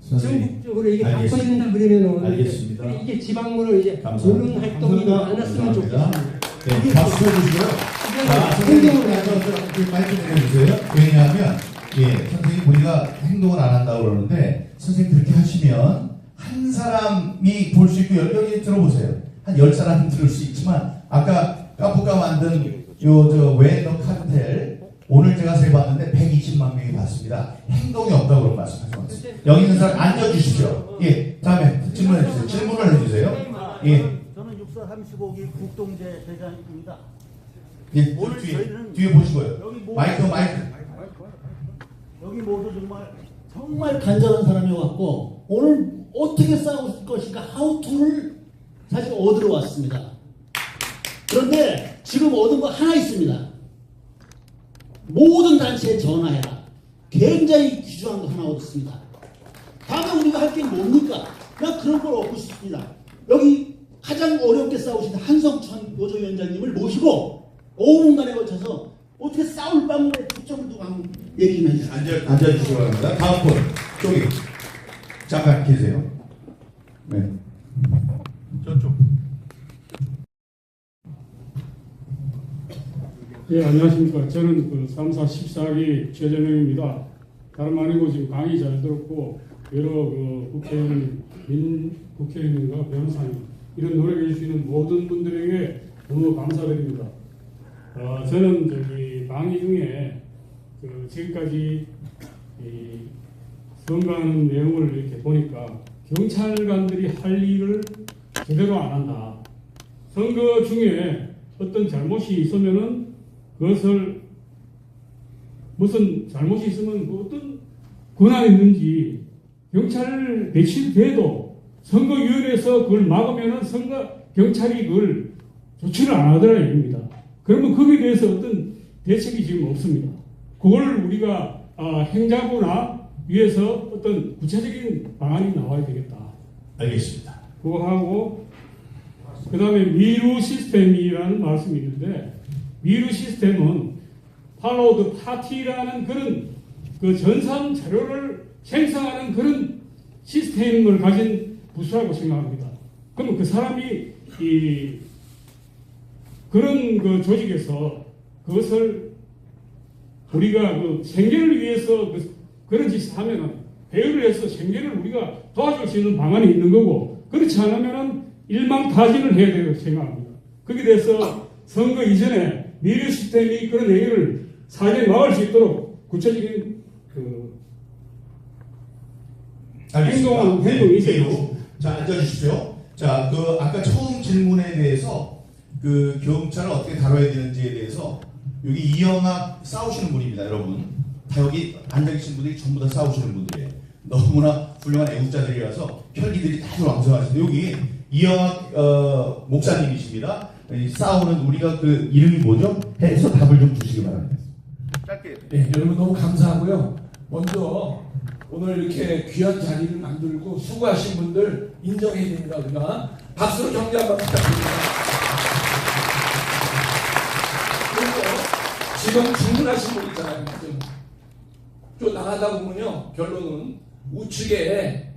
전국적으로 이게 다 퍼진다 그러면은 알겠습니다. 이게 지방으로 이제 감사합니다. 그런 활동이 많았으면 좋겠습니다. 네, 박수 해주시고요. 자, 선생님을 가서 마이크 내려주세요. 왜냐하면, 예, 선생님 우리가 행동을 안 한다고 그러는데, 선생님 그렇게 하시면, 한 사람이 볼 수 있고, 여기 들어보세요. 한 10사람 들을 수 있지만, 아까 까푸가 만든 웨더 카르텔, 오늘 제가 세봤는데 120만 명이 봤습니다. 행동이 없다고 그런 말씀하셨어요. 여기 있는 사람 앉아주십시오. 예, 다음에 질문해주세요. 질문을 해주세요. 예. 저는 635기 국동제 대장입니다. 예, 오늘 뒤에 보시고요. 여기 마이크. 여기 모두 정말 간절한 사람이 왔고 오늘 어떻게 싸울 것인가 하우투를 사실 얻으러 왔습니다. 그런데 지금 얻은 거 하나 있습니다. 모든 단체에 전화해라. 굉장히 귀중한 거 하나 얻었습니다. 다음에 우리가 할 게 뭡니까? 그냥 그런 걸 얻고 싶습니다. 여기 가장 어렵게 싸우신 한성천 노조위원장님을 모시고 5분간에 걸쳐서 어떻게 싸울 방법에 초점을 두고 한번 얘기 좀 해주세요. 앉아주시기 바랍니다. 다음 분, 저기. 잠깐 계세요. 네. 저쪽. 예, 안녕하십니까. 저는 그 3사 14기 최재명입니다. 다름 아니고 지금 강의 잘 들었고, 여러 그 국회의원과 변호사님, 이런 노력해 주시는 모든 분들에게 너무 감사드립니다. 저는 강의 중에 그 지금까지 선거하는 내용을 이렇게 보니까 경찰관들이 할 일을 제대로 안 한다. 선거 중에 어떤 잘못이 있으면은 그것을 무슨 잘못이 있으면 뭐 어떤 권한이 있는지 경찰 배치돼도 선거위원회에서 그걸 막으면은 경찰이 그걸 조치를 안 하더라 얘기입니다. 그러면 거기에 대해서 어떤 대책이 지금 없습니다. 그걸 우리가 행자부나 위에서 어떤 구체적인 방안이 나와야 되겠다. 알겠습니다. 그거 하고 그 다음에 미루 시스템이라는 말씀이 있는데 미루 시스템은 팔로우 더 파티라는 그런 그 전산 자료를 생성하는 그런 시스템을 가진 부서라고 생각합니다. 그러면 그 사람이 그런 그 조직에서 그것을 우리가 그 생계를 위해서 그런 짓을 하면은 배열을 해서 생계를 우리가 도와줄 수 있는 방안이 있는 거고 그렇지 않으면은 일망타진을 해야 된다고 생각합니다. 거기에 대해서 선거 이전에 미래 시스템이 그런 얘기를 사전에 막을 수 있도록 구체적인 행동이 있어요. 자, 앉아주십시오. 자, 아까 처음 질문에 대해서 경찰을 어떻게 다뤄야 되는지에 대해서 여기 이영학 싸우시는 분입니다, 여러분. 다 여기 앉아계신 분들이 전부 다 싸우시는 분들이에요. 너무나 훌륭한 애국자들이라서 혈기들이 다들 왕성하신데 여기 이영학 목사님이십니다. 싸우는 우리가 그 이름이 뭐죠? 해서 답을 좀 주시기 바랍니다. 짧게. 네, 여러분 너무 감사하고요. 먼저 오늘 이렇게 귀한 자리를 만들고 수고하신 분들 인정해야 됩니다. 우리가 박수로 격려 한번 부탁드립니다. 그리고 지금 질문하신 분 있잖아요. 또 나가다 보면요. 결론은 우측에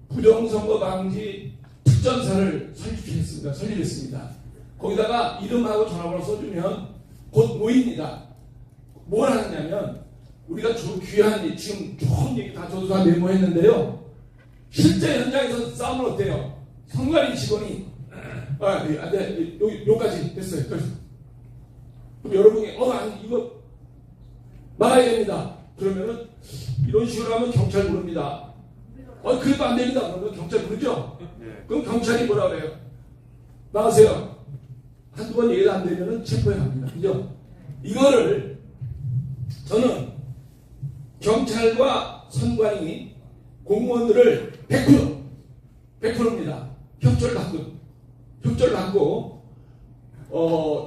부정선거 방지 특전사를 설립했습니다. 거기다가 이름하고 전화번호 써주면 곧 모입니다. 뭘 하느냐면 우리가 귀한 지금 좋은 얘기 다 저도 다 메모했는데요. 실제 현장에서 싸우면 어때요? 선관위 직원이 네, 여기까지 됐어요. 그럼 여러분이 아니 이거 막아야 됩니다. 그러면은 이런 식으로 하면 경찰 부릅니다. 그래도 안 됩니다. 그러면 경찰 부르죠. 그럼 경찰이 뭐라 그래요? 나가세요. 한두 번 얘기가 안 되면은 체포해 갑니다. 그죠? 이거를 저는 경찰과 선관위 공무원들을 100%입니다. 협조를 받고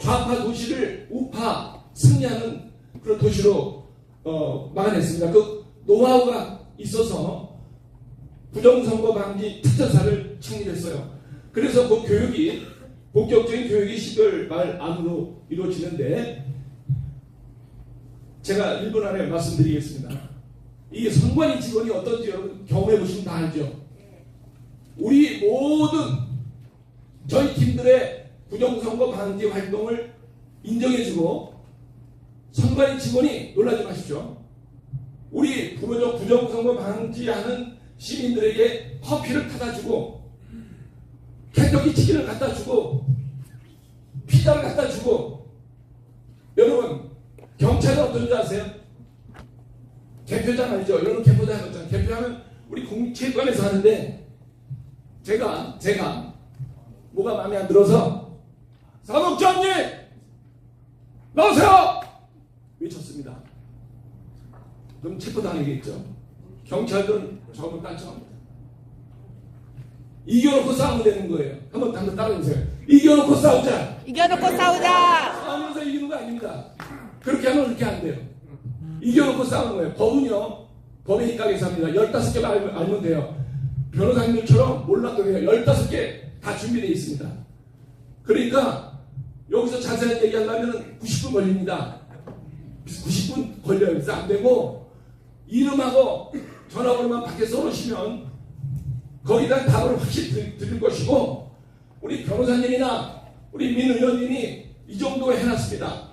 좌파 도시를 우파 승리하는 그런 도시로 막아냈습니다. 그 노하우가 있어서 부정선거 방지 특전사를 창립했어요. 그래서 그 교육이 본격적인 교육이 12월 말 안으로 이루어지는데 제가 1분 안에 말씀드리겠습니다. 이게 선관위 직원이 어떤지 여러분 경험해 보시면 다 알죠. 우리 모든 저희 팀들의 부정선거 방지 활동을 인정해주고 선관위 직원이 놀라지 마십시오. 우리 부정선거 방지하는 시민들에게 커피를 타다 주고 캔터키 치킨을 갖다 주고 피자를 갖다 주고 여러분 경찰은 어떤지 아세요? 개표장 알죠? 여러분 개표장 알죠? 개표하면 우리 공체육관에서 하는데 제가 뭐가 마음에 안 들어서 사법장님 나오세요! 외쳤습니다. 그럼 체포당하겠죠. 경찰들은 저를 딴청합니다. 이겨놓고 싸우면 되는 거예요. 한번 따라해주세요. 이겨놓고 싸우자. 싸우면서 이기는 거 아닙니다. 그렇게 하면 그렇게 안 돼요. 이겨놓고 싸우는 거예요. 법은요, 법의 입각에서 합니다. 15개 알면 돼요. 변호사님들처럼 몰라도 돼요. 15개 다 준비되어 있습니다. 그러니까 여기서 자세한 얘기하려면 90분 걸립니다. 90분 걸려요. 그래서 안 되고 이름하고 전화번호만 밖에 써놓으시면 거기다 답을 확실히 드릴 것이고 우리 변호사님이나 우리 민 의원님이 이 정도 해놨습니다.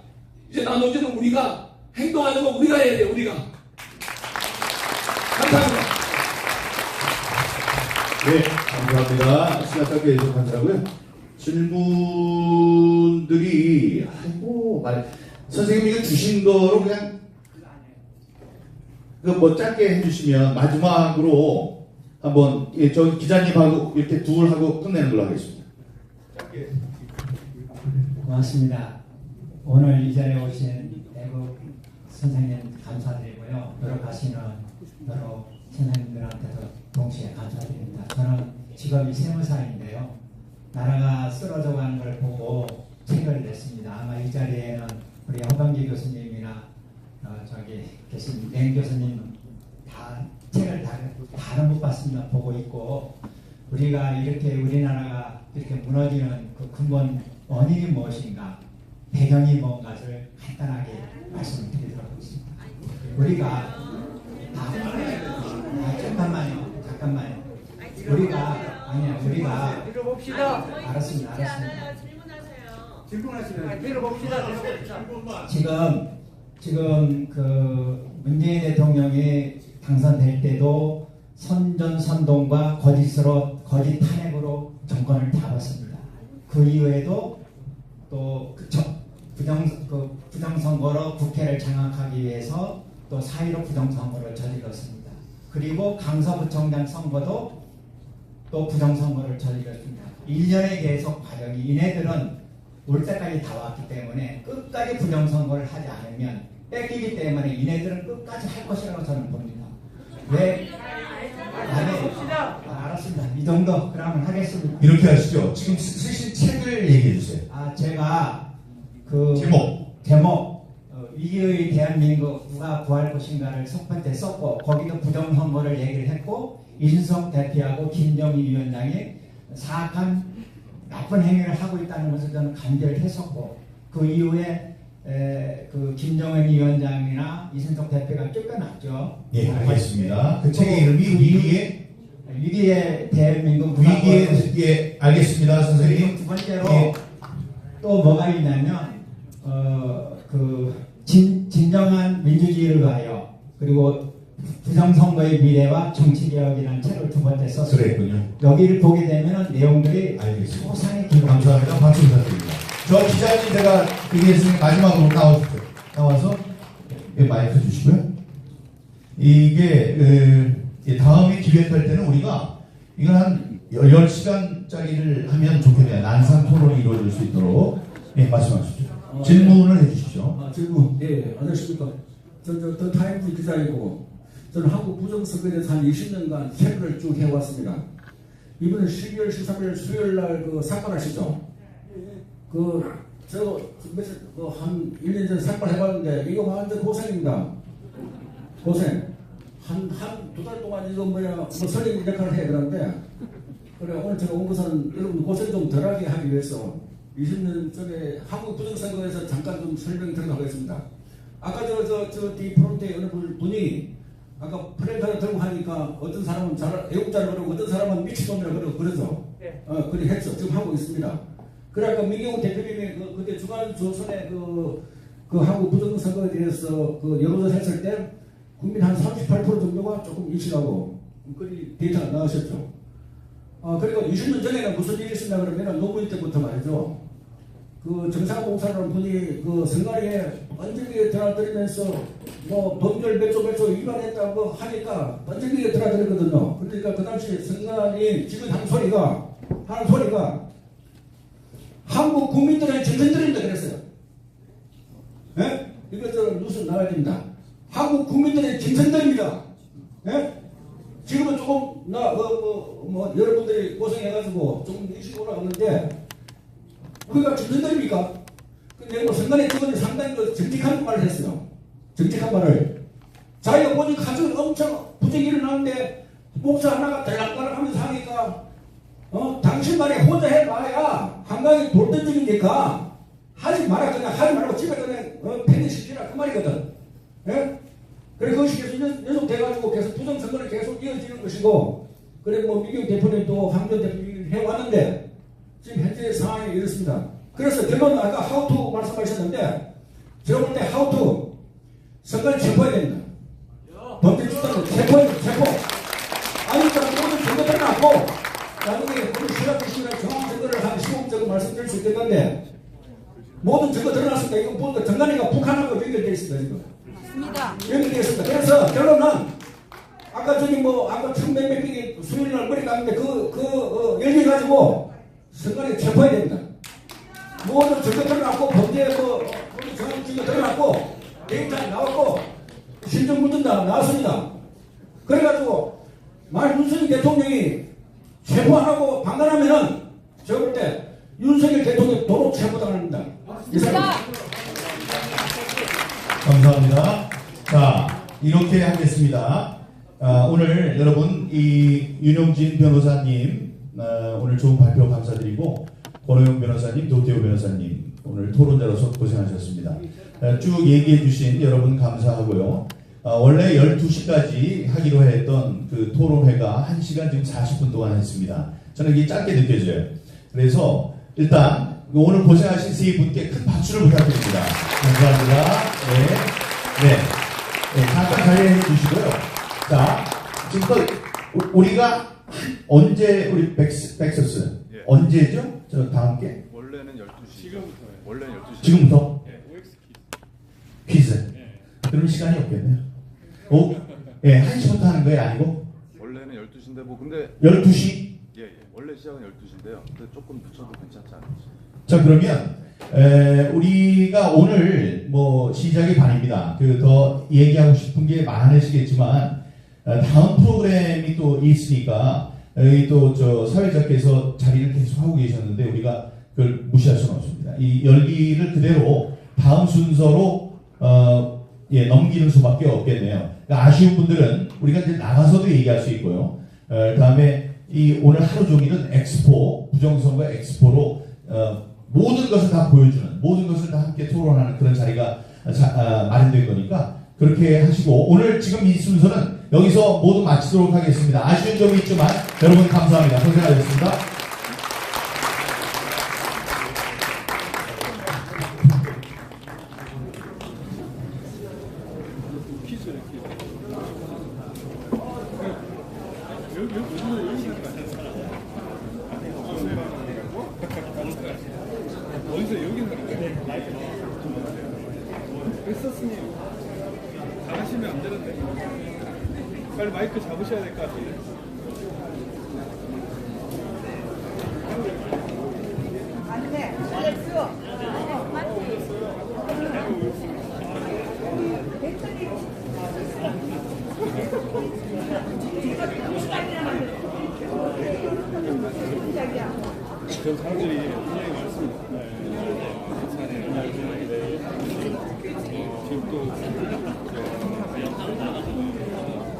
이제 나머지는 우리가 행동하는 거 우리가 해야 돼요. 우리가. 감사합니다. 네, 감사합니다. 시간 짧게 해주셔서 감사하고요. 질문들이 선생님이 이거 주신 거로 그냥 뭐 짧게 해주시면 마지막으로 한번 저 기자님하고 이렇게 둘하고 끝내는 걸로 하겠습니다. 짧게. 고맙습니다. 오늘 이 자리에 오신 대구 선생님 감사드리고요. 노력하시는 여러 선생님들한테도 동시에 감사드립니다. 저는 직업이 세무사인데요. 나라가 쓰러져가는 걸 보고 책을 냈습니다. 아마 이 자리에는 우리 허병기 교수님이나 저기 계신 맹 교수님 다 책을 다는 못 봤습니다. 보고 있고 우리가 이렇게 우리나라가 이렇게 무너지는 그 근본 원인이 무엇인가 배경이 뭔가를 간단하게 말씀을 드리도록 하겠습니다. 우리가 잠깐만요. 우리가 들어봅시다. 알았습니다. 질문하세요. 들어봅시다. 지금 그 문재인 대통령이 당선될 때도 선전선동과 거짓 탄핵으로 정권을 잡았습니다. 그 이후에도 또 부정선거로 국회를 장악하기 위해서 또 4.15 부정선거를 저질렀습니다. 그리고 강서구청장 선거도 또 부정선거를 저질렀습니다. 1년의 계속 과정이 이네들은 올 때까지 다 왔기 때문에 끝까지 부정선거를 하지 않으면 뺏기기 때문에 이네들은 끝까지 할 것이라고 저는 봅니다. 왜? 알았습니다. 이 정도 그러면 하겠습니다. 이렇게 하시죠. 지금 쓰신 책을 얘기해 주세요. 제가 그 제목 위기의 대한민국 누가 구할 것인가를 속편때 썼고 거기도 부정선거를 얘기를 했고 이준석 대표하고 김정희 위원장이 사악한 나쁜 행위를 하고 있다는 것을 저는 간결히 했었고 그 이후에 그 김정은 위원장이나 이준석 대표가 쫓겨났죠. 예, 알겠습니다. 그 책의 이름이 위기의 대한민국 예, 알겠습니다, 선생님. 두 번째로 또 뭐가 있냐면 그 진정한 민주주의를 위하여 그리고 부정선거의 미래와 정치개혁이라는 책을 두 번째 썼어요. 그랬군요. 여기를 보게 되면 내용들이 알겠습니다. 소상히 기록. 감사합니다. 박수 부탁드립니다. 저 기자님 제가 얘기했으니 마지막으로 나와서 마이크 주시고요. 이게 다음에 기획할 때는 우리가 이건 한 10시간짜리를 하면 좋겠네요. 난상 토론이 이루어질 수 있도록. 네, 말씀하십시오. 질문을 해주시죠. 질문. 예, 안녕하십니까. 더 타임즈 기자이고, 저는 한국 부정선거에 대해서 한 20년간 체크를 쭉 해왔습니다. 이번에 12월 13일 수요일 날 그 삭발하시죠? 한 1년 전에 삭발해봤는데, 이거 완전 고생입니다. 고생. 두 달 동안 이거 뭐 설립 역할을 해야 되는데, 그래, 오늘 제가 온 것은 여러분 고생 좀 덜하게 하기 위해서 20년 전에 한국 부정선거에서 잠깐 좀 설명을 드리도록 하겠습니다. 아까 이 프론트에 어느 분이 아까 플랜카드 들고 하니까 어떤 사람은 애국자를 그러고 어떤 사람은 미친놈이라고 그러죠. 그렇게 했죠. 지금 하고 있습니다. 그러니까 민경훈 대표님이 그때 주간조선에 그 한국 부정선거에 대해서 여론조사 했을 때 국민 한 38% 정도가 조금 인식하고 그 데이터가 나오셨죠. 그리고 20년 전에는 무슨 일이 있었나 그러면 노무현 때부터 말이죠. 그 정상공사라는 분이 그 선관위에 번쩍이게 드나들면서 뭐 법률 몇 조 위반했다고 하니까 번쩍이게 드나들거든요. 그러니까 그 당시 선관위 지금 하는 소리가 한국 국민들의 정신들입니다 그랬어요. 예? 이거 뉴스 나와야 됩니다. 한국 국민들의 정신들입니다. 예? 지금은 조금 여러분들이 고생해가지고 조금 일찍 올라갔는데 우리가 정신들입니까? 근데 뭐 선관위 직원이 상당히 정직한 말을 했어요. 정직한 말을. 자기가 보니까 가지고 엄청 부정이 일어나는데 목사 하나가 달락달락 하면서 하니까 당신만이 혼자 해봐야 한강이 돌던지니까 하지 마라 그냥 하지 말고 집에 그냥 팽개시키라 그 말이거든. 예? 그래 그것이 계속 연속돼가지고 계속 부정선거를 계속 이어지는 것이고 그래 뭐 민경 대표님도 황교안 대표님이 해왔는데 지금 현재 상황이 이렇습니다. 그래서 결론은 아까 하우투 말씀하셨는데 제가 볼 때 하우투 선거를 체포해야 됩니다. 범죄 집단을 체포. 아니 그러니까 모든 선거들을 놨고 나중에 우리 시각주시면 정황선거를 한 시공적으로 말씀드릴 수 있겠는데 모든 증거 드러났습니다. 이거 보니까 정관이가 북한하고 연결되어 있습니다. 지금. 연결되어 있습니다. 그래서 결론은 아까 저기 아까 1,100몇 명이 수요일날 머리 갔는데 연결해가지고 선관위 체포해야 됩니다. 모든 증거 드러났고 범죄 정황 증거 드러났고 데이터 나왔고 실정물도 나왔습니다. 그래가지고 만약 윤석열 대통령이 체포 안 하고 방관하면은 제가 볼 때 윤석열 대통령 도로 체포당합니다. 감사합니다. 자, 이렇게 하겠습니다. 오늘 여러분 이 윤용진 변호사님 오늘 좋은 발표 감사드리고 권호영 변호사님, 도태호 변호사님 오늘 토론자로서 고생하셨습니다. 쭉 얘기해 주신 여러분 감사하고요. 원래 12시까지 하기로 했던 그 토론회가 1시간 지금 40분 동안 했습니다. 저는 이게 짧게 느껴져요. 그래서 일단 오늘 고생하신 세 분께 큰 박수를 부탁드립니다. 감사합니다. 네. 잠깐 자리해 주시고요. 자, 지금 우리가 언제 우리 백서스 언제죠? 저 다음 게 원래는 12시. 원래는 12시. 지금부터? 예. 퀴즈. 그럼 시간이 없겠네요. 1시부터 하는 거예요? 아니고? 원래는 12시인데 뭐 근데 12시? 예. 원래 시작은 12시인데요. 근데 조금 늦춰도 괜찮지 않을지. 자, 그러면 우리가 오늘 시작이 반입니다. 더 얘기하고 싶은 게 많으시겠지만 다음 프로그램이 또 있으니까 여기 또 사회자께서 자리를 계속 하고 계셨는데 우리가 그걸 무시할 수는 없습니다. 이 열기를 그대로 다음 순서로 넘기는 수밖에 없겠네요. 그러니까 아쉬운 분들은 우리가 이제 나가서도 얘기할 수 있고요. 다음에 이 오늘 하루 종일은 엑스포, 부정선거 엑스포로 모든 것을 다 보여주는, 모든 것을 다 함께 토론하는 그런 자리가 마련된 거니까 그렇게 하시고 오늘 지금 이 순서는 여기서 모두 마치도록 하겠습니다. 아쉬운 점이 있지만 여러분 감사합니다. 고생하셨습니다. 퀴즈래. 어디서 여기는 했었으니 잘하시면 안 되는데 빨리 마이크 잡으셔야 될 것 같아요. 안돼. 알겠어. 저 사람들이 굉장히 많습니다. 지금 또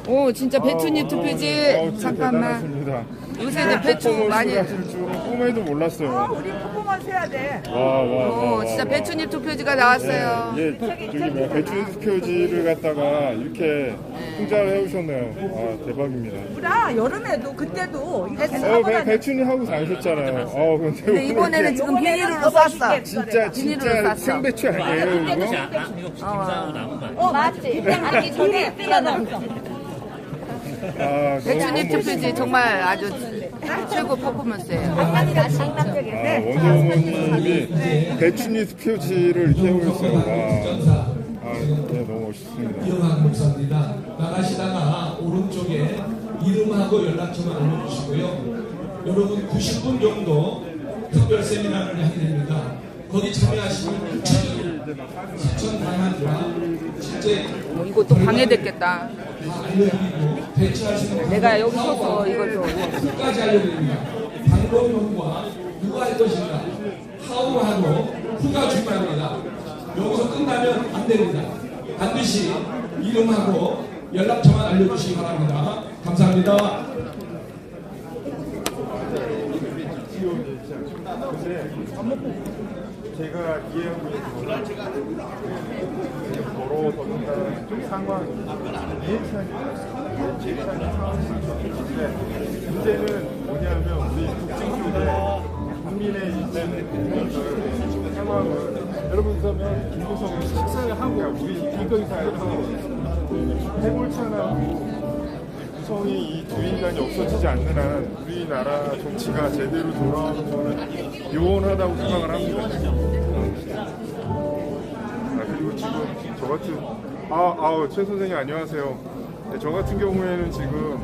오 진짜 배추잎 투표지. 잠깐만. 대단하십니다. 요새 이제 배추 많이. 하실 줄은 꿈에도 몰랐어요. 우리 퍼포먼스 해야 돼. 와. 오 진짜 배추잎 투표지가 나왔어요. 예, 저기 뭐야 배추 표지를 갖다가 이렇게 풍자를 해오셨네요. 아 대박입니다. 우리가 여름에도 그때도 이거 하고 배추는 하고 다니셨잖아요. 근데 근데 이번에는 지금 비닐로 쌌어. 진짜 생배추 아니에요 이거? 맞지. 아니 저게 뛰어넘어. 배추잎 투표지 정말 아주 최고 퍼포먼스예요. 원정원님이 배추잎 표지를 이렇게 해오셨어요. 네, 너무 멋있습니다. 이름하고 목사입니다. 나가시다가 오른쪽에 이름하고 연락처만 알려주시고요. 여러분 90분 정도 특별 세미나를 하게 됩니다. 거기 참여하시면 추천 방안과 실제 이것도 방해됐겠다. 다 알려드리고 대처하시는 내가 여기 서서 이걸 좀 끝까지 알려드립니다. 방법론과 누가 할 것인가, 하우 하고 후가 중요합니다. 여기서 끝나면 안 됩니다. 반드시 이름하고 연락처만 알려주시기 바랍니다. 감사합니다. 제가 이해하고 있는 도로 더군다나 좀 상황이 예찬이 상황이 있는데 문제는 뭐냐면 우리 국정 쪽에 국민의 있는 상황을 여러분 그러면 김무성 식사를 하고 우리 이거사에서 해골차나 구성이 이 두 인간이 없어지지 않는 한 우리나라 정치가 제대로 돌아오는 것은 요원하다고 생각을 합니다. 그리고 지금 저 같은 최 선생님 안녕하세요. 네, 저 같은 경우에는 지금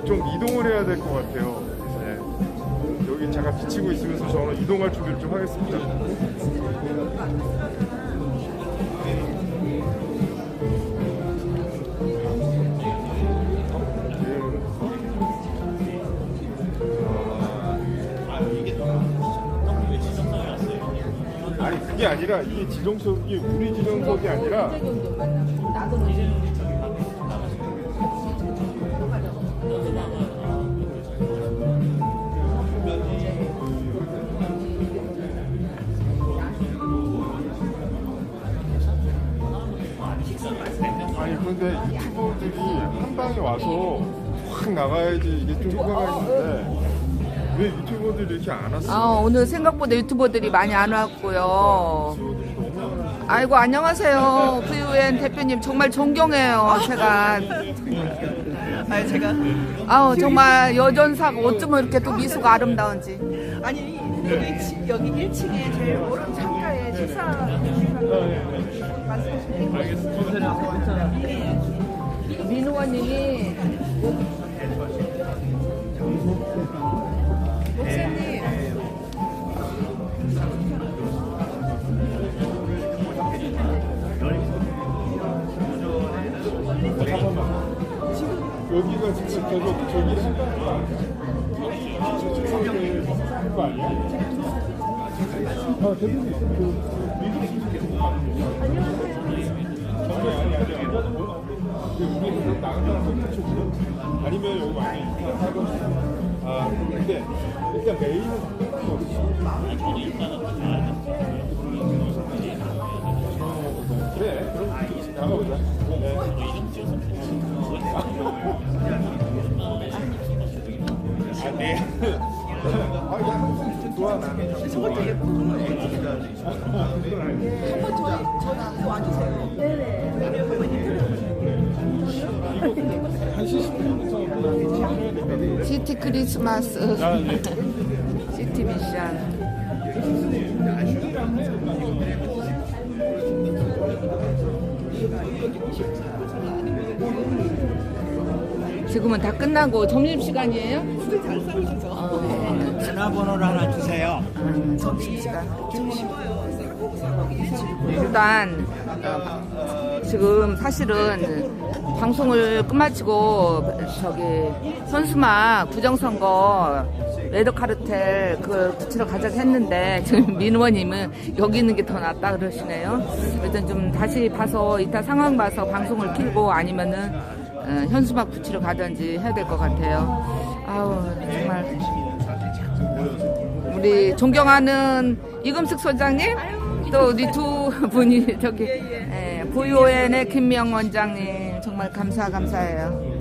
좀 이동을 해야 될 것 같아요. 네, 여기 잠깐 비치고 있으면서 저는 이동할 준비를 좀 하겠습니다. 아니 그게 아니라 이게 지정석이 우리 지정석이 아니라 아니 그런데 유튜버들이 한 방에 와서 확 나가야지 이게 좀 효과가 있는데 왜 유튜버들이 이렇게 안 왔어요? 오늘 생각보다 유튜버들이 많이 안 왔고요. 아이고 안녕하세요. VUN 대표님 정말 존경해요. 제가 정말 여전사가 어쩌면 이렇게 또 미소가 아름다운지. 아니 여기 1층에 제일 오른 창가에 식사 말씀하시면 민호원님이 목사님 여기가 진짜 저기 하는 거 아니야? 대부분 우리 나가서 아니면 여기 많이 하고 근데 일단 메인은 그래 그럼 나가보자. 네. 좋아 나는. 저거 되게 한번 저희 와주세요. 네네. 한번 인터뷰. 시티 크리스마스 시티 미션. 지금은 다 끝나고 점심시간이에요? 전화번호를 하나 주세요. 점심시간. 일단 지금 사실은 방송을 끝마치고 저기 현수막 부정선거 레드카르텔 그 붙이러 가자고 했는데 지금 민 의원님은 여기 있는 게 더 낫다 그러시네요. 일단 좀 다시 봐서 이따 상황 봐서 방송을 킬고 아니면은 현수막 붙이러 가든지 해야 될 것 같아요. 아우 정말 우리 존경하는 이금숙 소장님 또 우리 두 분이 저기 보유엔의 김명 원장님 정말 감사해요.